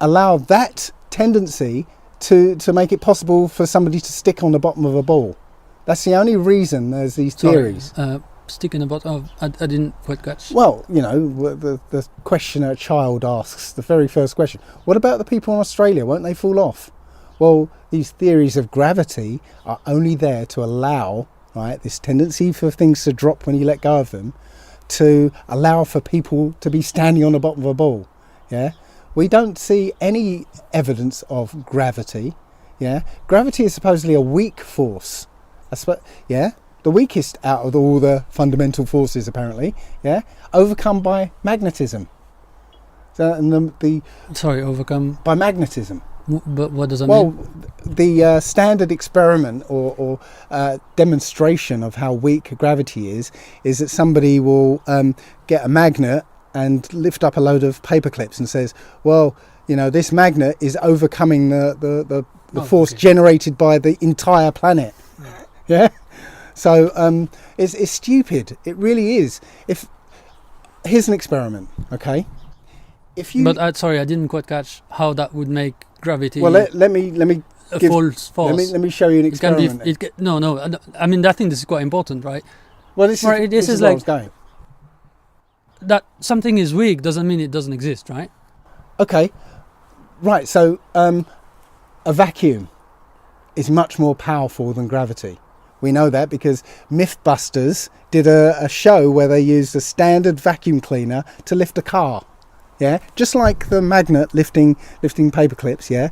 S2: Allow that tendency to make it possible for somebody to stick on the bottom of a ball. That's the only reason there's these theories.
S3: Stick in the bottom. I didn't quite catch.
S2: Well, the question a child asks, the very first question, what about the people in Australia? Won't they fall off? Well, these theories of gravity are only there to allow, right, this tendency for things to drop when you let go of them, to allow for people to be standing on the bottom of a ball. Yeah. We don't see any evidence of gravity. Yeah. Gravity is supposedly a weak force. Yeah. The weakest out of all the fundamental forces, apparently. Yeah. Overcome by magnetism. So, and
S3: Overcome.
S2: by magnetism.
S3: But what does that
S2: Well,
S3: mean?
S2: the standard experiment or demonstration of how weak gravity is that somebody will get a magnet and lift up a load of paper clips and says, well, this magnet is overcoming the force generated by the entire planet. Yeah. So it's stupid. It really is. Here's an experiment, okay?
S3: But I didn't quite catch how that would make gravity.
S2: Well, let me
S3: a false force.
S2: let me show you an experiment.
S3: I mean, I think this is quite important, right?
S2: Well, this is where I was going.
S3: That something is weak doesn't mean it doesn't exist, right?
S2: Okay, right. So a vacuum is much more powerful than gravity. We know that because Mythbusters did a show where they used a standard vacuum cleaner to lift a car. Yeah, just like the magnet lifting paper clips. Yeah,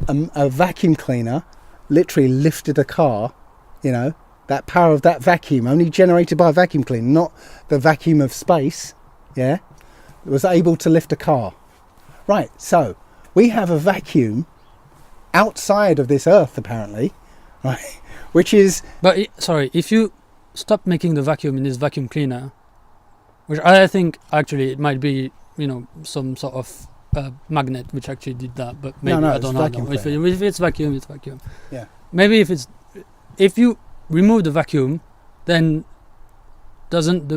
S2: a vacuum cleaner literally lifted a car. That power of that vacuum, only generated by a vacuum cleaner, not the vacuum of space. Yeah, was able to lift a car. Right. So we have a vacuum outside of this Earth, apparently. Right. Which is...
S3: But if you stop making the vacuum in this vacuum cleaner, which I think actually it might be, some sort of magnet which actually did that, but maybe I don't know. If it's vacuum, it's vacuum.
S2: Yeah.
S3: Maybe if you remove the vacuum, then doesn't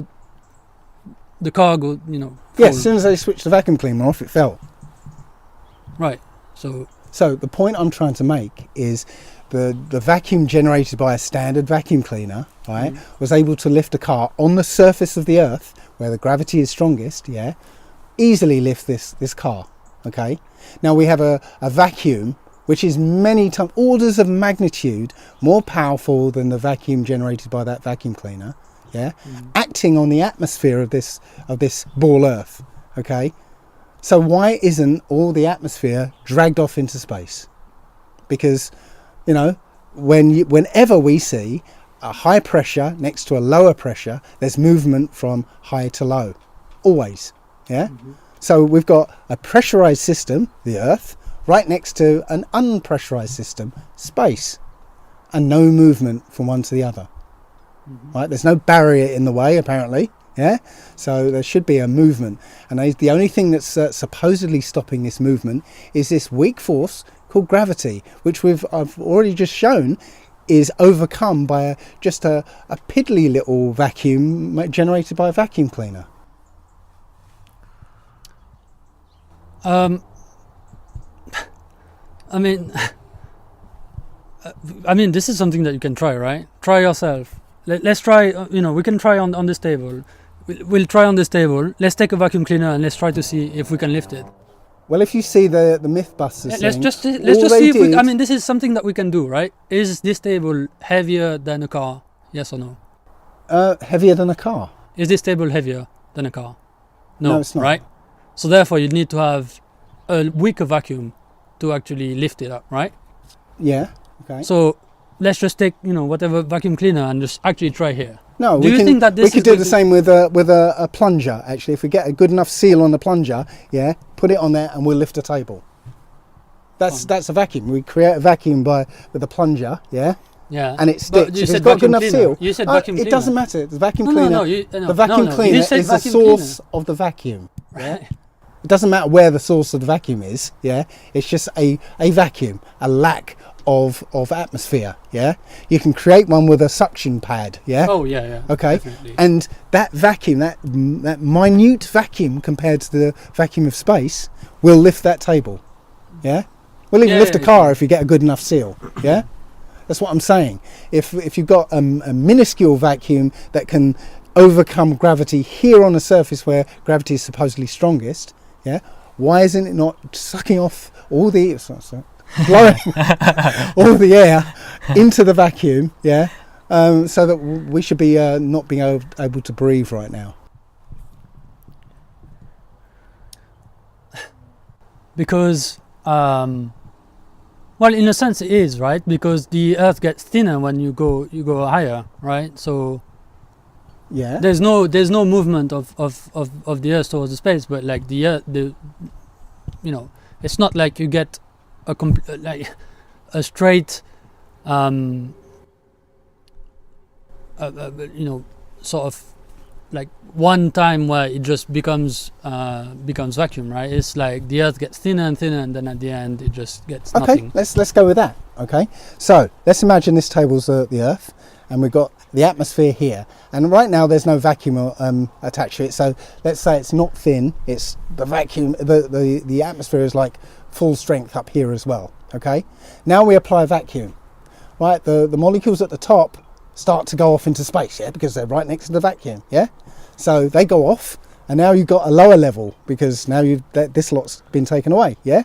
S3: the car go,
S2: Yeah,
S3: fall?
S2: as soon as they switched the vacuum cleaner off, it fell.
S3: Right.
S2: So the point I'm trying to make is the vacuum generated by a standard vacuum cleaner, right, was able to lift a car on the surface of the Earth, where the gravity is strongest, yeah, easily lift this car, okay? Now we have a vacuum which is many times, orders of magnitude more powerful than the vacuum generated by that vacuum cleaner, yeah, acting on the atmosphere of this ball Earth, okay? So why isn't all the atmosphere dragged off into space? Because, whenever we see a high pressure next to a lower pressure, there's movement from high to low, always, yeah? So we've got a pressurized system, the Earth, right next to an unpressurized system, space, and no movement from one to the other. Right? There's no barrier in the way, apparently. Yeah, so there should be a movement, and the only thing that's supposedly stopping this movement is this weak force called gravity, which I've already just shown is overcome by just a piddly little vacuum generated by a vacuum cleaner.
S3: I mean, this is something that you can try, right? Try yourself. Let's try. We can try on this table. We'll try on this table. Let's take a vacuum cleaner and let's try to see if we can lift it.
S2: Well, if you see the Mythbusters
S3: Let's
S2: thing,
S3: just see if we. I mean, this is something that we can do, right? Is this table heavier than a car? Yes or no?
S2: heavier than a car.
S3: Is this table heavier than a car? No,
S2: it's not.
S3: Right? So therefore, you need to have a weaker vacuum to actually lift it up, right?
S2: Yeah. Okay.
S3: So let's just take whatever vacuum cleaner and just actually try here.
S2: No,
S3: do you think that this
S2: we could do the same with a plunger? Actually, if we get a good enough seal on the plunger, yeah, put it on there and we'll lift a table. That's a vacuum. We create a vacuum with a plunger, yeah.
S3: Yeah.
S2: And it sticks.
S3: But you
S2: if
S3: said
S2: it's got good enough
S3: cleaner.
S2: seal.
S3: You said vacuum cleaner.
S2: It doesn't matter. The vacuum
S3: No,
S2: cleaner.
S3: no,
S2: the vacuum cleaner
S3: You said
S2: is the
S3: vacuum
S2: source
S3: cleaner.
S2: of the vacuum.
S3: Right.
S2: It doesn't matter where the source of the vacuum is. Yeah. It's just a vacuum, a lack of atmosphere. Yeah. You can create one with a suction pad. Yeah.
S3: Oh yeah.
S2: Okay.
S3: Definitely.
S2: And that vacuum, that minute vacuum compared to the vacuum of space, will lift that table. Yeah. We'll even lift a car if you get a good enough seal. Yeah. That's what I'm saying. If you've got a minuscule vacuum that can overcome gravity here on a surface where gravity is supposedly strongest, yeah, why isn't it not sucking off all the blowing all the air into the vacuum, yeah, so that we should be not being able to breathe right now?
S3: Because well, in a sense it is, right? Because the Earth gets thinner when you go higher, right? So
S2: yeah,
S3: there's no movement of the Earth towards the space, but like the Earth, it's not like you get a straight sort of like one time where it just becomes vacuum, right? It's like the Earth gets thinner and thinner, and then at the end it just gets nothing.
S2: Okay, let's go with that. Okay, so let's imagine this table's the Earth, and we've got the atmosphere here, and right now there's no vacuum attached to it. So let's say it's not thin; it's the vacuum. The atmosphere is like full strength up here as well. Okay, now we apply vacuum. Right, the molecules at the top start to go off into space, yeah, because they're right next to the vacuum, yeah. So they go off, and now you've got a lower level because now this lot's been taken away, yeah.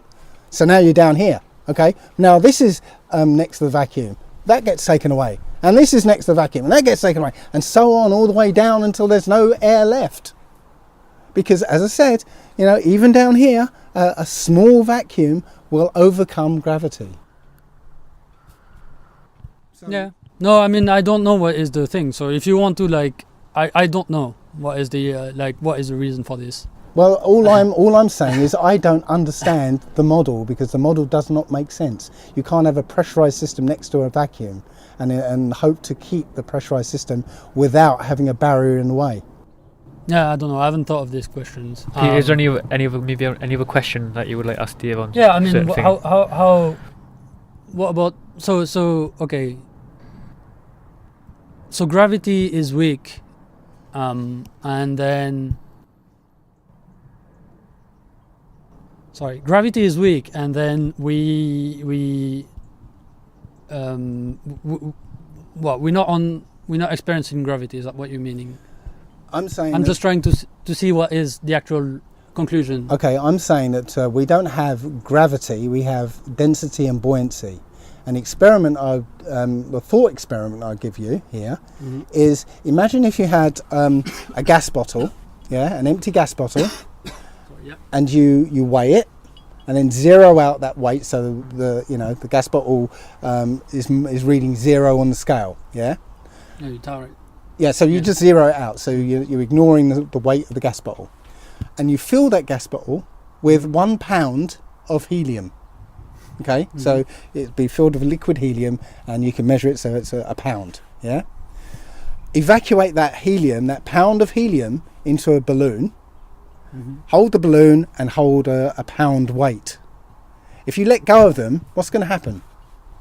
S2: So now you're down here, okay. Now this is next to the vacuum, that gets taken away, and this is next to the vacuum, and that gets taken away, and so on all the way down until there's no air left. Because as I said, even down here, a small vacuum will overcome gravity.
S3: Yeah. No, I mean, I don't know what is the thing. So if you want to, I don't know what is the what is the reason for this.
S2: Well, all I'm saying is I don't understand the model, because the model does not make sense. You can't have a pressurized system next to a vacuum and hope to keep the pressurized system without having a barrier in the way.
S3: Yeah, I don't know. I haven't thought of these questions.
S1: Is there any other question that you would like to ask Dave on?
S3: Yeah, I mean,
S1: certain thing?
S3: how what about so okay. So gravity is weak, and then gravity is weak, and then we're not experiencing gravity. Is that what you're meaning?
S2: I'm
S3: just trying to see what is the actual conclusion.
S2: Okay, I'm saying that we don't have gravity, we have density and buoyancy. An experiment, the thought experiment I'll give you here is, imagine if you had a gas bottle, yeah, an empty gas bottle, and you weigh it, and then zero out that weight, so the gas bottle is reading 0 on the scale, yeah.
S3: No, you tell it.
S2: Yeah, so you just zero it out, so you're ignoring the weight of the gas bottle, and you fill that gas bottle with 1 pound of helium. Okay, so it'd be filled with liquid helium, and you can measure it so it's a pound. Yeah. Evacuate that helium, that pound of helium, into a balloon. Hold the balloon and hold a pound weight. If you let go of them, what's going to happen?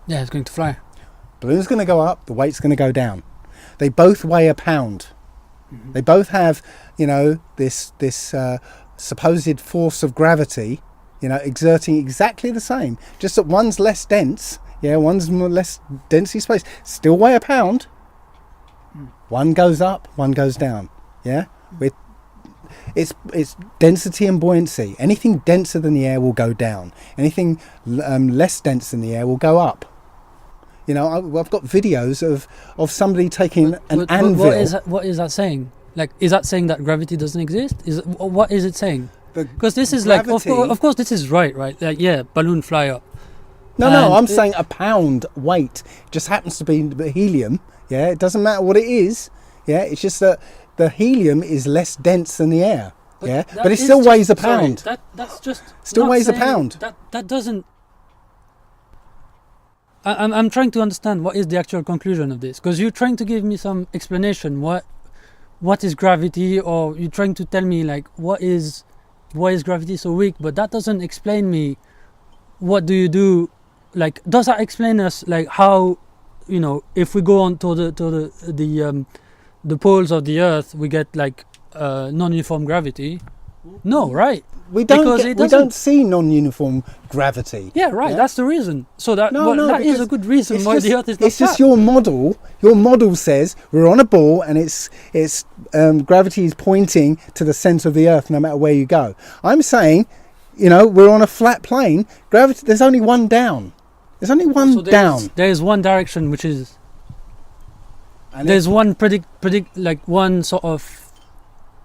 S3: Yeah, it's going to fly.
S2: Balloon's going to go up, the weight's going to go down. They both weigh a pound. They both have, this supposed force of gravity, exerting exactly the same. Just that one's less dense, one's less density space. Still weigh a pound. One goes up, one goes down. Yeah? It's density and buoyancy. Anything denser than the air will go down. Anything less dense than the air will go up. I've got videos of somebody taking an anvil.
S3: What is that saying? Like, is that saying that gravity doesn't exist? What is it saying? Because this is gravity, of course, this is right? Like, yeah, balloon fly up.
S2: No, I'm saying a pound weight just happens to be the helium. Yeah, it doesn't matter what it is. Yeah, it's just that the helium is less dense than the air. But it still weighs a pound.
S3: That's just
S2: still weighs a pound.
S3: That doesn't. I'm trying to understand what is the actual conclusion of this, because you're trying to give me some explanation. What is gravity, or you're trying to tell me like why is gravity so weak? But that doesn't explain me. What do you do? Like, does that explain us like how, if we go on to the poles of the Earth, we get like non-uniform gravity? No, right?
S2: We don't see non-uniform gravity.
S3: Yeah, right. That's the reason. So that is a good reason why the Earth is not
S2: It's just your model. Your model says we're on a ball, and it's gravity is pointing to the centre of the Earth, no matter where you go. I'm saying, we're on a flat plane. Gravity. There's only one down. There's only one down.
S3: There's one direction, which is. And there's one predict like one sort of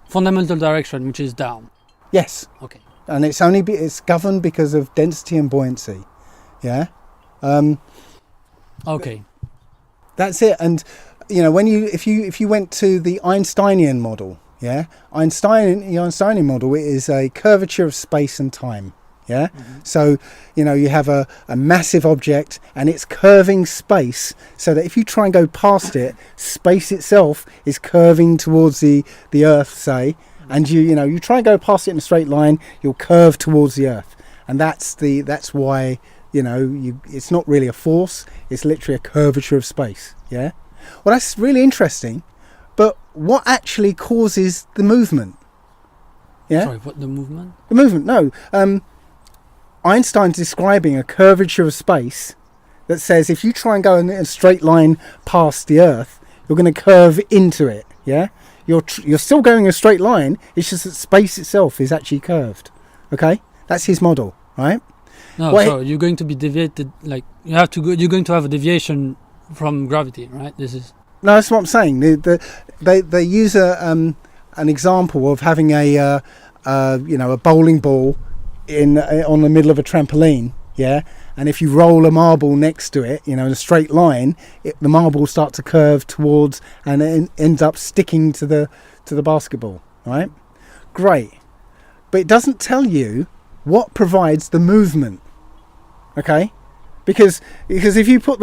S3: fundamental direction, which is down.
S2: Yes.
S3: Okay.
S2: And it's governed because of density and buoyancy. Yeah.
S3: Okay.
S2: That's it. And if you went to the Einsteinian model, the Einsteinian model is a curvature of space and time. Yeah. So you have a massive object, and it's curving space, so that if you try and go past it, space itself is curving towards the Earth, say. And you try and go past it in a straight line, you'll curve towards the Earth, and that's why it's not really a force; it's literally a curvature of space. Yeah, well, that's really interesting. But what actually causes the movement? Yeah,
S3: sorry, what the movement?
S2: The movement. No, Einstein's describing a curvature of space that says if you try and go in a straight line past the Earth, you're going to curve into it. Yeah. You're still going a straight line. It's just that space itself is actually curved. Okay, that's his model, right?
S3: No, so you're going to be deviated. Like you're going to have a deviation from gravity, right?
S2: No, that's what I'm saying. They use an example of having a bowling ball on the middle of a trampoline. Yeah. And if you roll a marble next to it, in a straight line, the marble will start to curve towards, and it ends up sticking to the basketball, right? Great. But it doesn't tell you what provides the movement, okay? Because if you put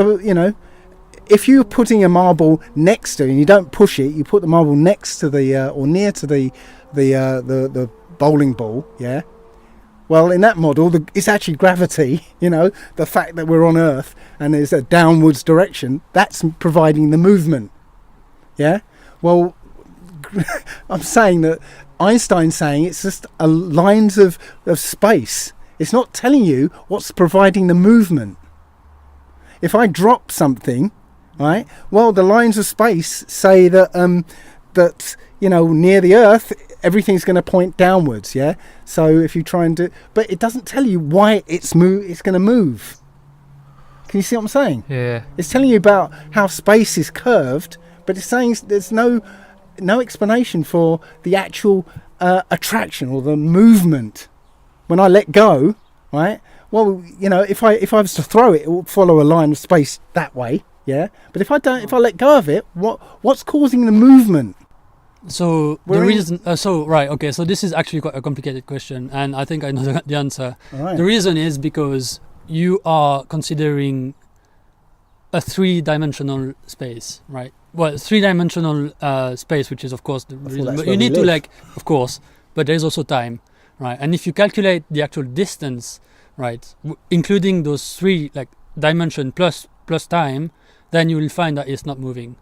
S2: if you're putting a marble next to, and you don't push it, you put the marble next to or near to the bowling ball, yeah? Well, in that model, it's actually gravity, the fact that we're on Earth and there's a downwards direction, that's providing the movement. Yeah? Well, I'm saying that Einstein's saying it's just lines of space. It's not telling you what's providing the movement. If I drop something, right, well, the lines of space say that, near the Earth, everything's going to point downwards, yeah? So if you try and do... But it doesn't tell you why it's going to move. Can you see what I'm saying?
S1: Yeah.
S2: It's telling you about how space is curved, but it's saying there's no explanation for the actual attraction or the movement. When I let go, right? Well, if I was to throw it, it will follow a line of space that way, yeah? But if I let go of it, what's causing the movement?
S3: So the reason, so this is actually quite a complicated question, and I think I know the answer.
S2: Right.
S3: The reason is because you are considering a three-dimensional space, right? Well, three-dimensional space, which is of course the reason.
S2: that's
S3: But
S2: where
S3: you
S2: we
S3: need to
S2: live.
S3: of course, but there is also time, right? And if you calculate the actual distance, right, including those three dimension plus time, then you will find that it's not moving.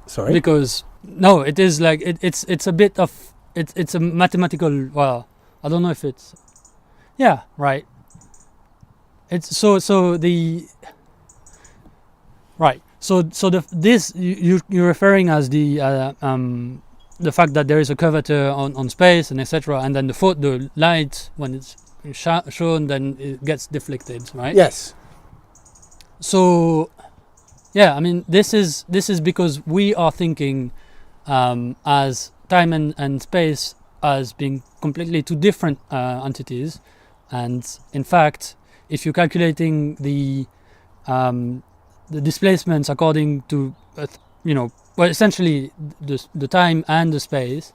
S2: Sorry?
S3: Because no, it is it's a bit of it's a mathematical. Well, I don't know if it's right. It's so the right. So this you're referring as the fact that there is a curvature on space and etc. And then the light when it's shown, then it gets deflected, right?
S2: Yes.
S3: So yeah, I mean this is because we are thinking as time and space as being completely two different entities, and in fact, if you're calculating the displacements according to essentially the time and the space,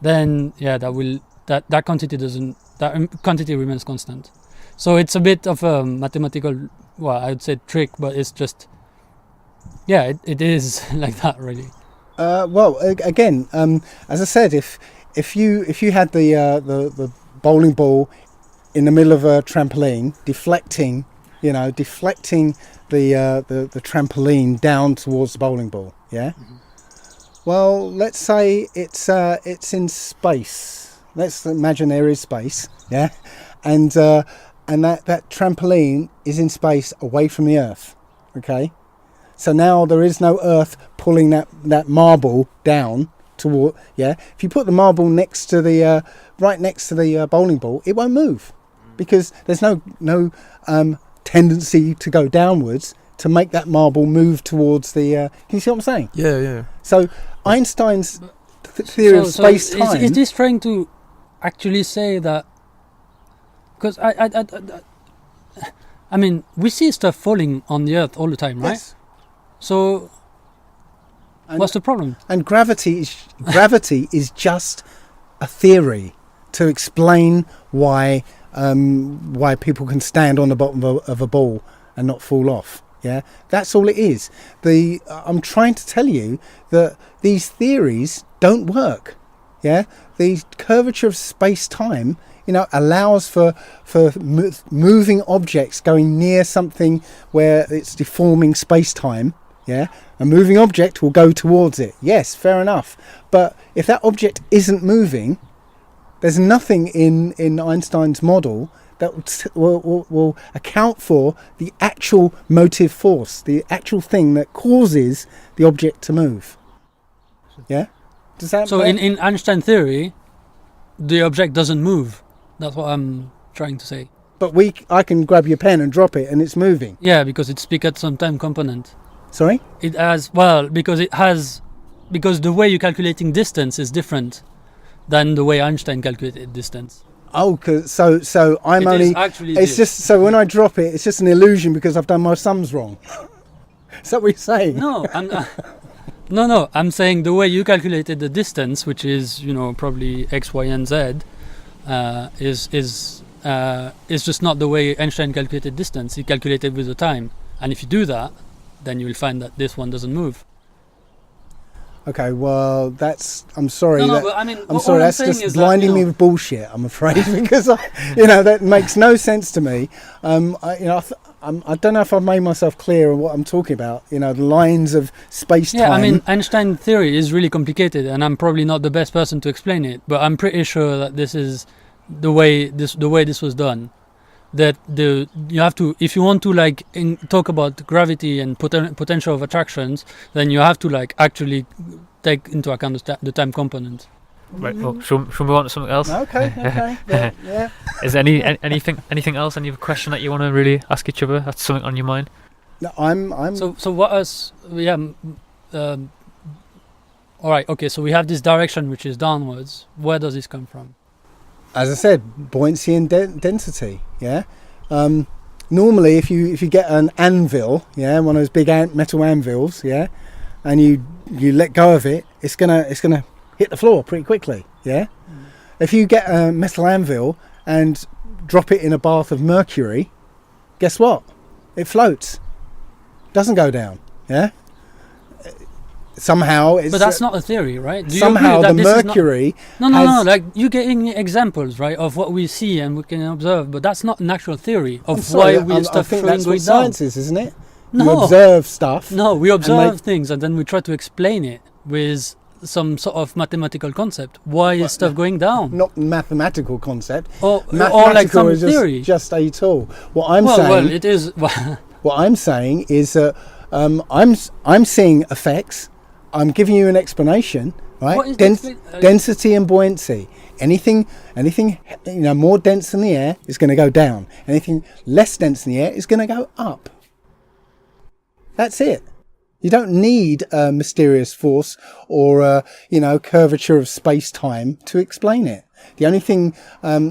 S3: then that quantity remains constant. So it's a bit of a mathematical, well, I would say trick, but it's just it is like that really.
S2: Well, again, as I said, if you had the bowling ball in the middle of a trampoline, deflecting the trampoline down towards the bowling ball, yeah. Mm-hmm. Well, let's say it's in space. Let's imagine there is space, yeah, and that trampoline is in space away from the Earth, okay. So now there is no Earth pulling that marble down toward, yeah. If you put the marble right next to the bowling ball, it won't move because there's no tendency to go downwards to make that marble move towards the. Can you see what I'm saying?
S4: Yeah.
S2: So Einstein's theory of space-time.
S3: Is this trying to actually say that? Because I mean, we see stuff falling on the Earth all the time, right?
S2: Yes.
S3: So, what's the problem?
S2: And gravity is just a theory to explain why people can stand on the bottom of a ball and not fall off. Yeah, that's all it is. I'm trying to tell you that these theories don't work. Yeah, the curvature of space-time, allows for moving objects going near something where it's deforming space-time. Yeah, a moving object will go towards it. Yes, fair enough. But if that object isn't moving, there's nothing in Einstein's model that will account for the actual motive force, the actual thing that causes the object to move. Yeah? Does that
S3: So in Einstein theory, the object doesn't move. That's what I'm trying to say.
S2: But I can grab your pen and drop it and it's moving.
S3: Yeah, because it's because some time component.
S2: Sorry?
S3: Because the way you're calculating distance is different than the way Einstein calculated distance.
S2: Oh, so I'm
S3: It
S2: only.
S3: is actually
S2: It's
S3: this.
S2: just so when I drop it, it's just an illusion because I've done my sums wrong. Is that what you're saying?
S3: No, no. I'm saying the way you calculated the distance, which is probably x, y, and z, is just not the way Einstein calculated distance. He calculated with the time, and if you do that, then you will find that this one doesn't move.
S2: Okay, well, I'm sorry.
S3: But I mean,
S2: I'm sorry. That's just blinding me with bullshit. I'm afraid because that makes no sense to me. I don't know if I've made myself clear on what I'm talking about. The lines of space-time.
S3: Yeah, I mean, Einstein theory is really complicated, and I'm probably not the best person to explain it. But I'm pretty sure that this is the way this was done. That you have to, if you want to talk about gravity and potential of attractions, then you have to actually take into account the time component.
S1: Right. Well, should we move on to something else?
S2: Okay. Yeah.
S1: Is there anything else? Any question that you want to really ask each other? That's something on your mind?
S2: No, I'm.
S3: So what else? Yeah. All right. Okay. So we have this direction which is downwards. Where does this come from?
S2: As I said, buoyancy and density. Yeah. Normally, if you get an anvil, yeah, one of those big metal anvils, yeah, and you let go of it, it's gonna hit the floor pretty quickly. Yeah. If you get a metal anvil and drop it in a bath of mercury, guess what? It floats. Doesn't go down. Yeah. Somehow it's.
S3: But that's not a theory, right? Do you
S2: somehow
S3: agree that
S2: the
S3: this is
S2: mercury.
S3: No. Like you're getting examples, right, of what we see and we can observe, but that's not an actual theory of why we
S2: I
S3: stuff
S2: think
S3: flowing
S2: that's
S3: going
S2: what
S3: down.
S2: science is, isn't it?
S3: No.
S2: You observe stuff.
S3: No, we observe
S2: make-
S3: things and then we try to explain it with some sort of mathematical concept. Why is stuff going down?
S2: Not mathematical concept.
S3: Or
S2: Mathematical
S3: like some
S2: is
S3: theory.
S2: just a tool. What I'm
S3: well,
S2: saying.
S3: it is.
S2: What I'm saying is that I'm seeing effects. I'm giving you an explanation, right?
S3: What is
S2: Density and buoyancy. Anything more dense than the air is going to go down. Anything less dense than the air is going to go up. That's it. You don't need a mysterious force or a curvature of space-time to explain it. The only thing,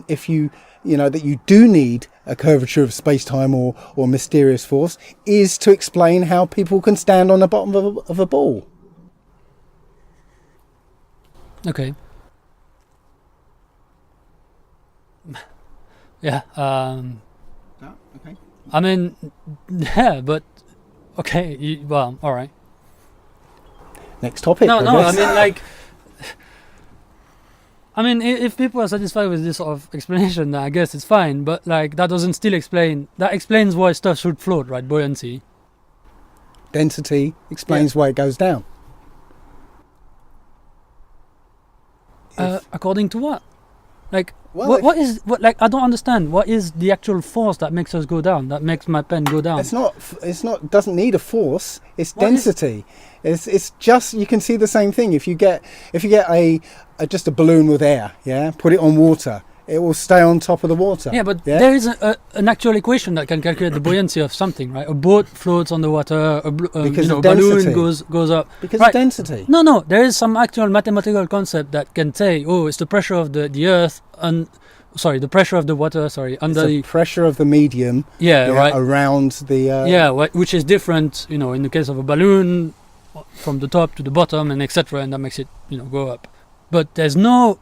S2: if you that you do need a curvature of space-time or mysterious force, is to explain how people can stand on the bottom of a ball.
S3: Okay. Yeah.
S2: Okay.
S3: I mean, yeah, but okay. Well, all right.
S2: Next topic.
S3: No. I
S2: guess.
S3: mean, like. I mean, if people are satisfied with this sort of explanation, then I guess it's fine. But like, that doesn't still explain. That explains why stuff should float, right? Buoyancy.
S2: Density explains why it goes down.
S3: According to what? Like,
S2: Well,
S3: what is like? I don't understand. What is the actual force that makes us go down? That makes my pen go down?
S2: It's not. Doesn't need a force. It's
S3: What
S2: density. It's just, you can see the same thing. If you get just a balloon with air, put it on water, it will stay on top of the water.
S3: Yeah, but there is an actual equation that can calculate the buoyancy of something, right? A boat floats on the water. A
S2: Because of
S3: balloon
S2: density.
S3: goes up.
S2: Because
S3: Right.
S2: of density.
S3: No. There is some actual mathematical concept that can say, oh, it's the pressure of the earth and the pressure of the water. Under
S2: It's the pressure of the medium.
S3: right.
S2: Around the.
S3: Which is different, in the case of a balloon, from the top to the bottom and etc. And that makes it, go up. But there's no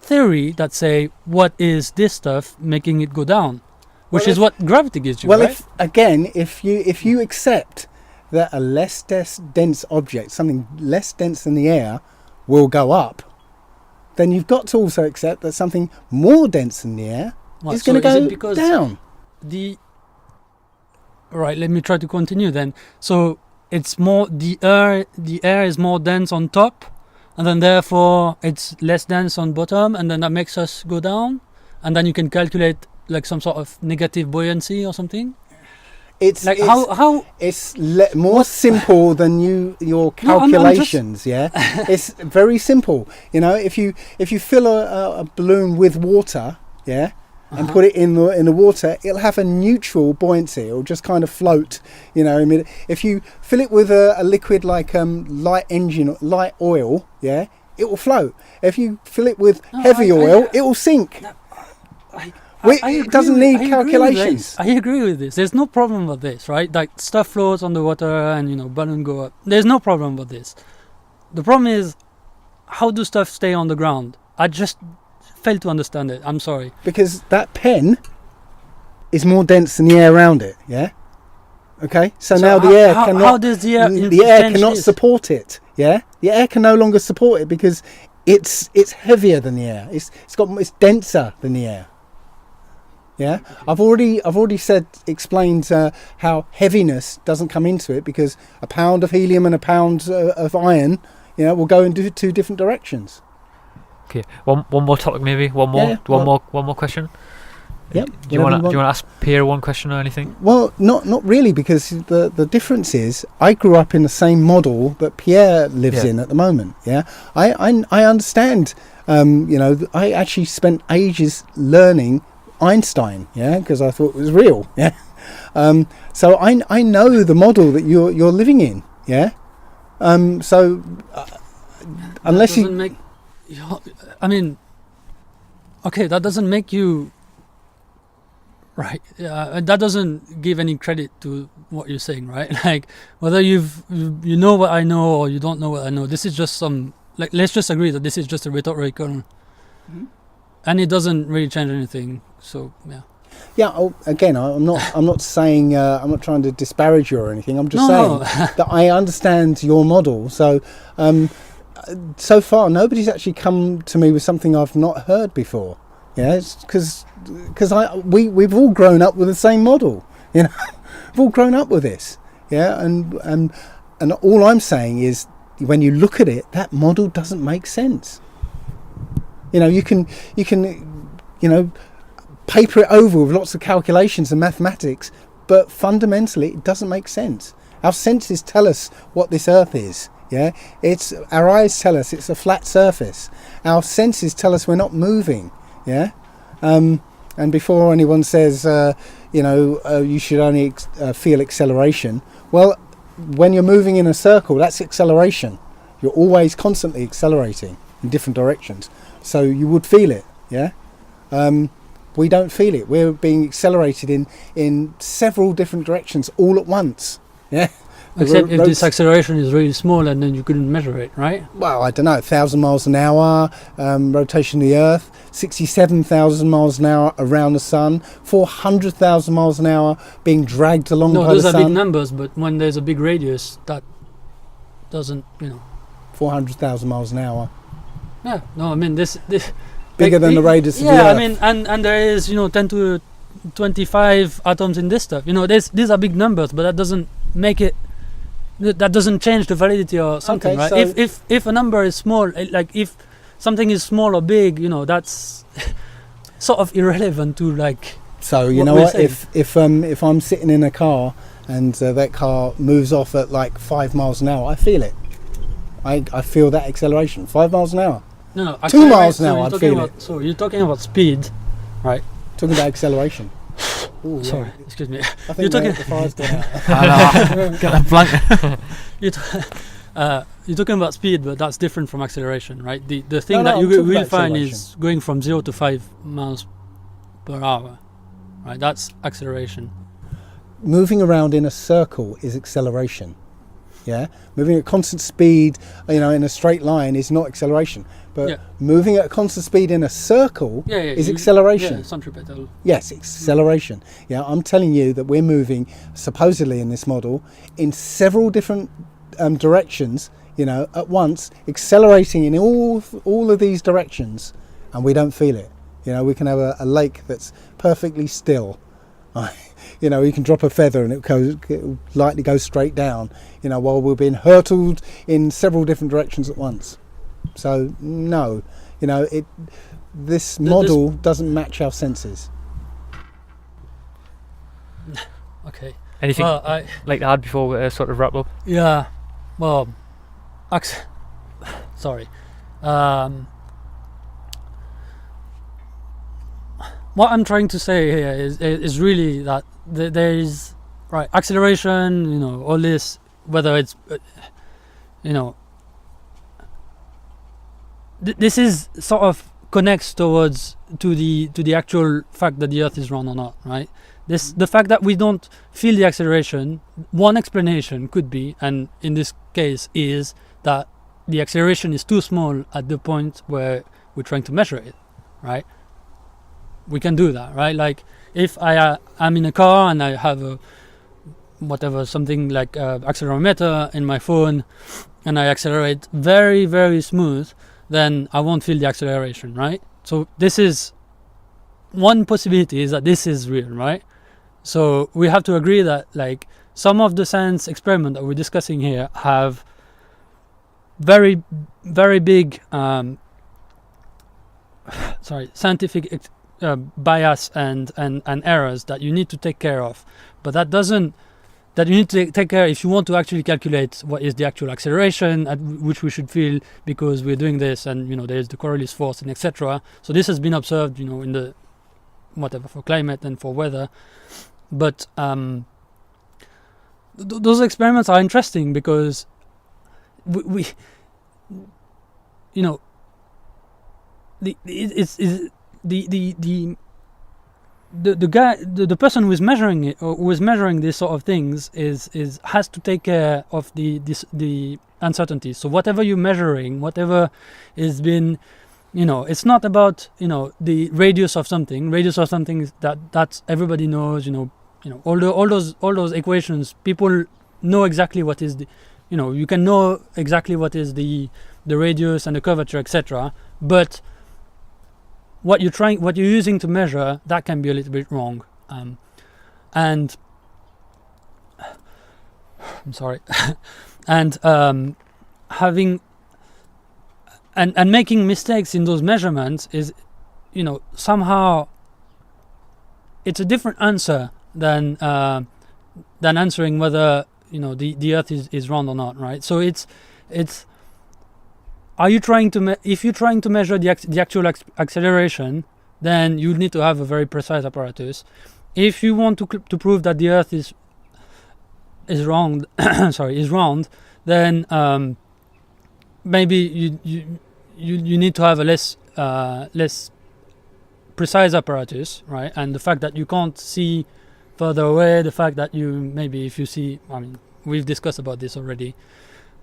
S3: theory that say what is this stuff making it go down, which is what gravity gives you.
S2: Well,
S3: right?
S2: if you accept that a less dense object, something less dense than the air, will go up, then you've got to also accept that something more dense than the air is going to go down.
S3: Right, let me try to continue then. So it's more the air is more dense on top, and then therefore it's less dense on bottom, and then that makes us go down, and then you can calculate like some sort of negative buoyancy or something.
S2: It's
S3: like
S2: it's more simple than your calculations. It's very simple. If you fill a balloon with water, and put it in the water, it'll have a neutral buoyancy. It'll just kind of float. If you fill it with a liquid like light oil, it will float. If you fill it with heavy oil, it will sink. It doesn't need calculations.
S3: I agree with this. There's no problem with this, right? Like stuff floats on the water and balloon go up. There's no problem with this. The problem is, how do stuff stay on the ground? I just fail to understand it. I'm sorry.
S2: Because that pen is more dense than the air around it. Yeah. Okay. So now the air cannot.
S3: How does the
S2: air cannot support it? Yeah. The air can no longer support it because it's heavier than the air. It's denser than the air. Yeah, I've already explained how heaviness doesn't come into it because a pound of helium and a pound of iron, will go in two different directions.
S1: Okay, one more topic maybe. One more question.
S2: Yep.
S1: Do you want to ask Pierre one question or anything?
S2: Well, not really, because the difference is I grew up in the same model that Pierre lives in at the moment. Yeah, I understand. I actually spent ages learning Einstein, because I thought it was real, so I know the model that you're living in, so unless
S3: that doesn't that doesn't make you right. That doesn't give any credit to what you're saying, right? Like whether you know what I know or you don't know what I know. This is just let's just agree that this is just a rhetorical and it doesn't really change anything. So yeah.
S2: Yeah. Again, I'm not saying I'm not trying to disparage you or anything. I'm just saying that I understand your model. So so far nobody's actually come to me with something I've not heard before. Yeah, it's because we've all grown up with the same model. You know, we've all grown up with this. Yeah, and all I'm saying is, when you look at it, that model doesn't make sense. You know, you can paper it over with lots of calculations and mathematics, but fundamentally it doesn't make sense. Our senses tell us what this Earth is. Yeah, our eyes tell us it's a flat surface. Our senses tell us we're not moving. Yeah, and before anyone says, you should only feel acceleration. Well, when you're moving in a circle, that's acceleration. You're always constantly accelerating in different directions, so you would feel it. Yeah, we don't feel it. We're being accelerated in several different directions all at once. Yeah.
S3: Except if this acceleration is really small and then you couldn't measure it, right?
S2: Well, I don't know, 1,000 miles an hour, rotation of the Earth, 67,000 miles an hour around the Sun, 400,000 miles an hour being dragged along by the Sun.
S3: No, those are big numbers, but when there's a big radius, that doesn't,
S2: 400,000 miles an hour.
S3: Yeah, no, I mean, this
S2: bigger than the radius of the Earth.
S3: Yeah, I mean, and there is, 10 to 25 atoms in this stuff. These are big numbers, but that doesn't make it... That doesn't change the validity or something, right? So if a number is small, like if something is small or big, that's sort of irrelevant to like.
S2: So you know what? If I'm sitting in a car and that car moves off at like 5 miles an hour, I feel it. I feel that acceleration. 5 miles an hour.
S3: No,
S2: 2 miles an hour. I feel it.
S3: So you're talking about speed, right?
S2: Talking about acceleration.
S3: Ooh, sorry, excuse me.
S2: I think the fire's gone out.
S1: Got a blank.
S3: You're talking about speed, but that's different from acceleration, right? The thing that you will find is going from 0 to 5 miles per hour, right? That's acceleration.
S2: Moving around in a circle is acceleration. Yeah, moving at constant speed, in a straight line is not acceleration. But moving at a constant speed in a circle is acceleration.
S3: Yeah, centripetal.
S2: Yes, acceleration. Yeah, I'm telling you that we're moving, supposedly in this model, in several different directions, at once, accelerating in all of these directions, and we don't feel it. We can have a lake that's perfectly still. You can drop a feather and it lightly goes straight down, while we're being hurtled in several different directions at once. So no, this model doesn't match our senses.
S3: Okay.
S1: Anything like to add before we sort of wrap up?
S3: Yeah. Well, sorry. What I'm trying to say here is really that there is acceleration. All this, whether it's this is sort of connects towards to the actual fact that the Earth is round or not, right? The fact that we don't feel the acceleration, one explanation could be, and in this case is that the acceleration is too small at the point where we're trying to measure it, right? We can do that, right? Like if I'm in a car and I have something like accelerometer in my phone, and I accelerate very, very smooth, then I won't feel the acceleration, right? So this is one possibility, is that this is real, right? So we have to agree that like some of the science experiment that we're discussing here have very, very big scientific bias and errors that you need to take care of. But that you need to take care if you want to actually calculate what is the actual acceleration at which we should feel, because we're doing this, and there's the Coriolis force and etc. So this has been observed in the for climate and for weather. But those experiments are interesting because we the person who is measuring it, or who is measuring these sort of things, has to take care of the uncertainties. So whatever you're measuring, whatever is been it's not about the radius of something. Radius of something is that's everybody knows. All those equations. People know exactly what is the. You can know exactly what is the radius and the curvature, etc. But what you're using to measure, that can be a little bit wrong. And I'm sorry, and having and making mistakes in those measurements is, somehow it's a different answer than answering whether the Earth is round or not, right? So it's are you trying to if you're trying to measure the actual acceleration, then you need to have a very precise apparatus. If you want to prove that the Earth is round, is round, then maybe you need to have a less precise apparatus, right? And the fact that you can't see further away, the fact that if you see, we've discussed about this already,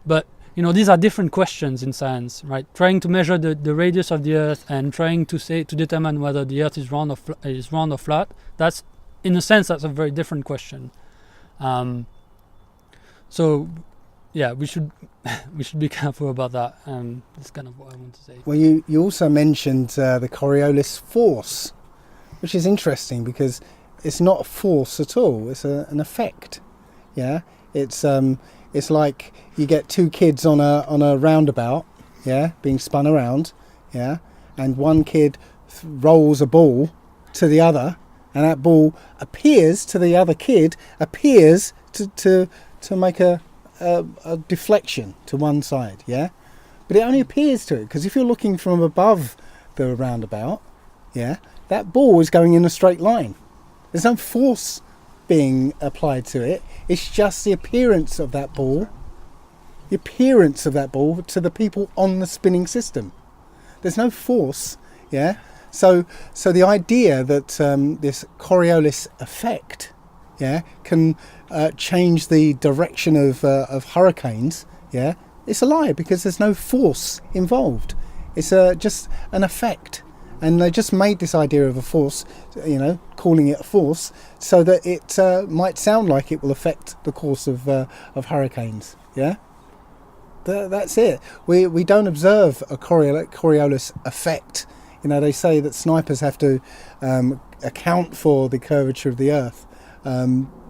S3: but these are different questions in science, right? Trying to measure the radius of the Earth and trying to determine whether the Earth is round or flat. That's, in a sense, that's a very different question. So, yeah, we should be careful about that. That's kind of what I want to say.
S2: Well, you also mentioned the Coriolis force, which is interesting because it's not a force at all. It's an effect. Yeah, it's like you get two kids on a roundabout, yeah, being spun around, yeah, and one kid rolls a ball to the other, and that ball appears to the other kid, to make a deflection to one side, yeah, but it only appears to it because if you're looking from above the roundabout, yeah, that ball is going in a straight line. There's no force being applied to it. It's just the appearance of that ball to the people on the spinning system. There's no force, yeah. So the idea that this Coriolis effect, yeah, can change the direction of hurricanes, yeah, it's a lie because there's no force involved. It's just an effect. And they just made this idea of a force, calling it a force, so that it might sound like it will affect the course of hurricanes. Yeah, that's it. We don't observe a Coriolis effect. They say that snipers have to account for the curvature of the Earth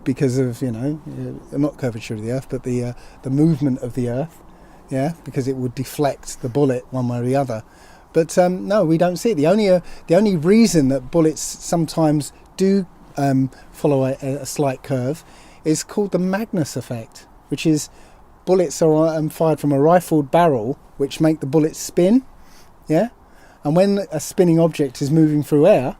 S2: because of not curvature of the Earth, but the movement of the Earth. Yeah, because it would deflect the bullet one way or the other. But no, we don't see it. The only reason that bullets sometimes do follow a slight curve is called the Magnus effect, which is bullets are fired from a rifled barrel, which make the bullets spin. Yeah, and when a spinning object is moving through air,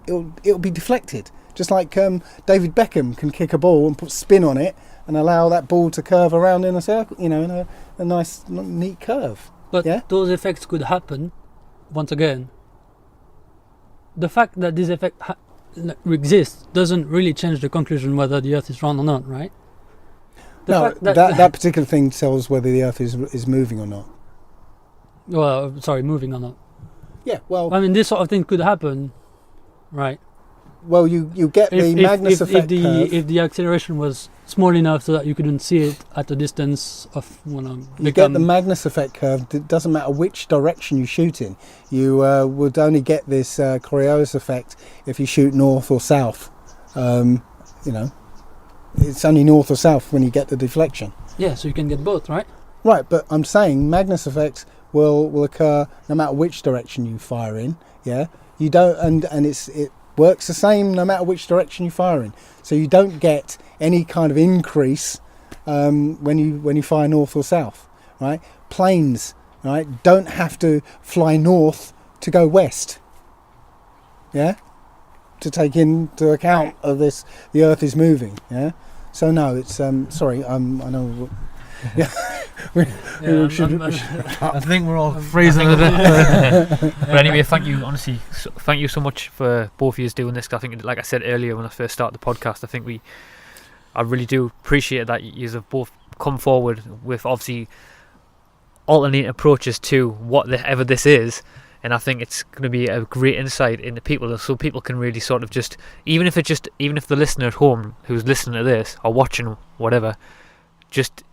S2: it'll be deflected. Just like David Beckham can kick a ball and put spin on it and allow that ball to curve around in a circle, in a nice, neat curve.
S3: But
S2: yeah?
S3: Those effects could happen. Once again, the fact that this effect exists doesn't really change the conclusion whether the Earth is round or not, right?
S2: That particular thing tells whether the Earth is moving or not.
S3: Well, sorry, moving or not.
S2: Yeah, well...
S3: this sort of thing could happen, right?
S2: Well, you get the Magnus effect curve.
S3: If the acceleration was small enough so that you couldn't see it at a distance of...
S2: You get the Magnus effect curve. It doesn't matter which direction you shoot in. You would only get this Coriolis effect if you shoot north or south. It's only north or south when you get the deflection.
S3: Yeah, so you can get both, right?
S2: Right, but I'm saying Magnus effect will occur no matter which direction you fire in. Yeah, you don't, and it works the same no matter which direction you fire in. So you don't get any kind of increase when you fire north or south, right? Planes, right, don't have to fly north to go west. Yeah, to take into account of this, the Earth is moving. Yeah, so no, it's sorry, I know. Yeah, we should.
S4: I think we're all freezing to death.
S1: But anyway, thank you so much for both of you doing this. 'Cause I think, like I said earlier when I first started the podcast, I really do appreciate that you have both come forward with obviously alternate approaches to whatever this is, and I think it's going to be a great insight into people, so people can really sort of just even if the listener at home who's listening to this or watching whatever, just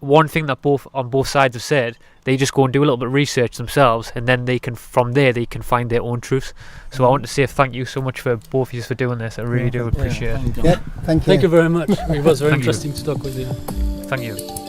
S1: one thing that both sides have said, they just go and do a little bit of research themselves, and then from there they can find their own truth. So I want to say thank you so much for both of you for doing this. I really do appreciate it.
S2: Yeah, thank you.
S3: Thank you very much. It was very interesting to talk with you.
S1: Thank you.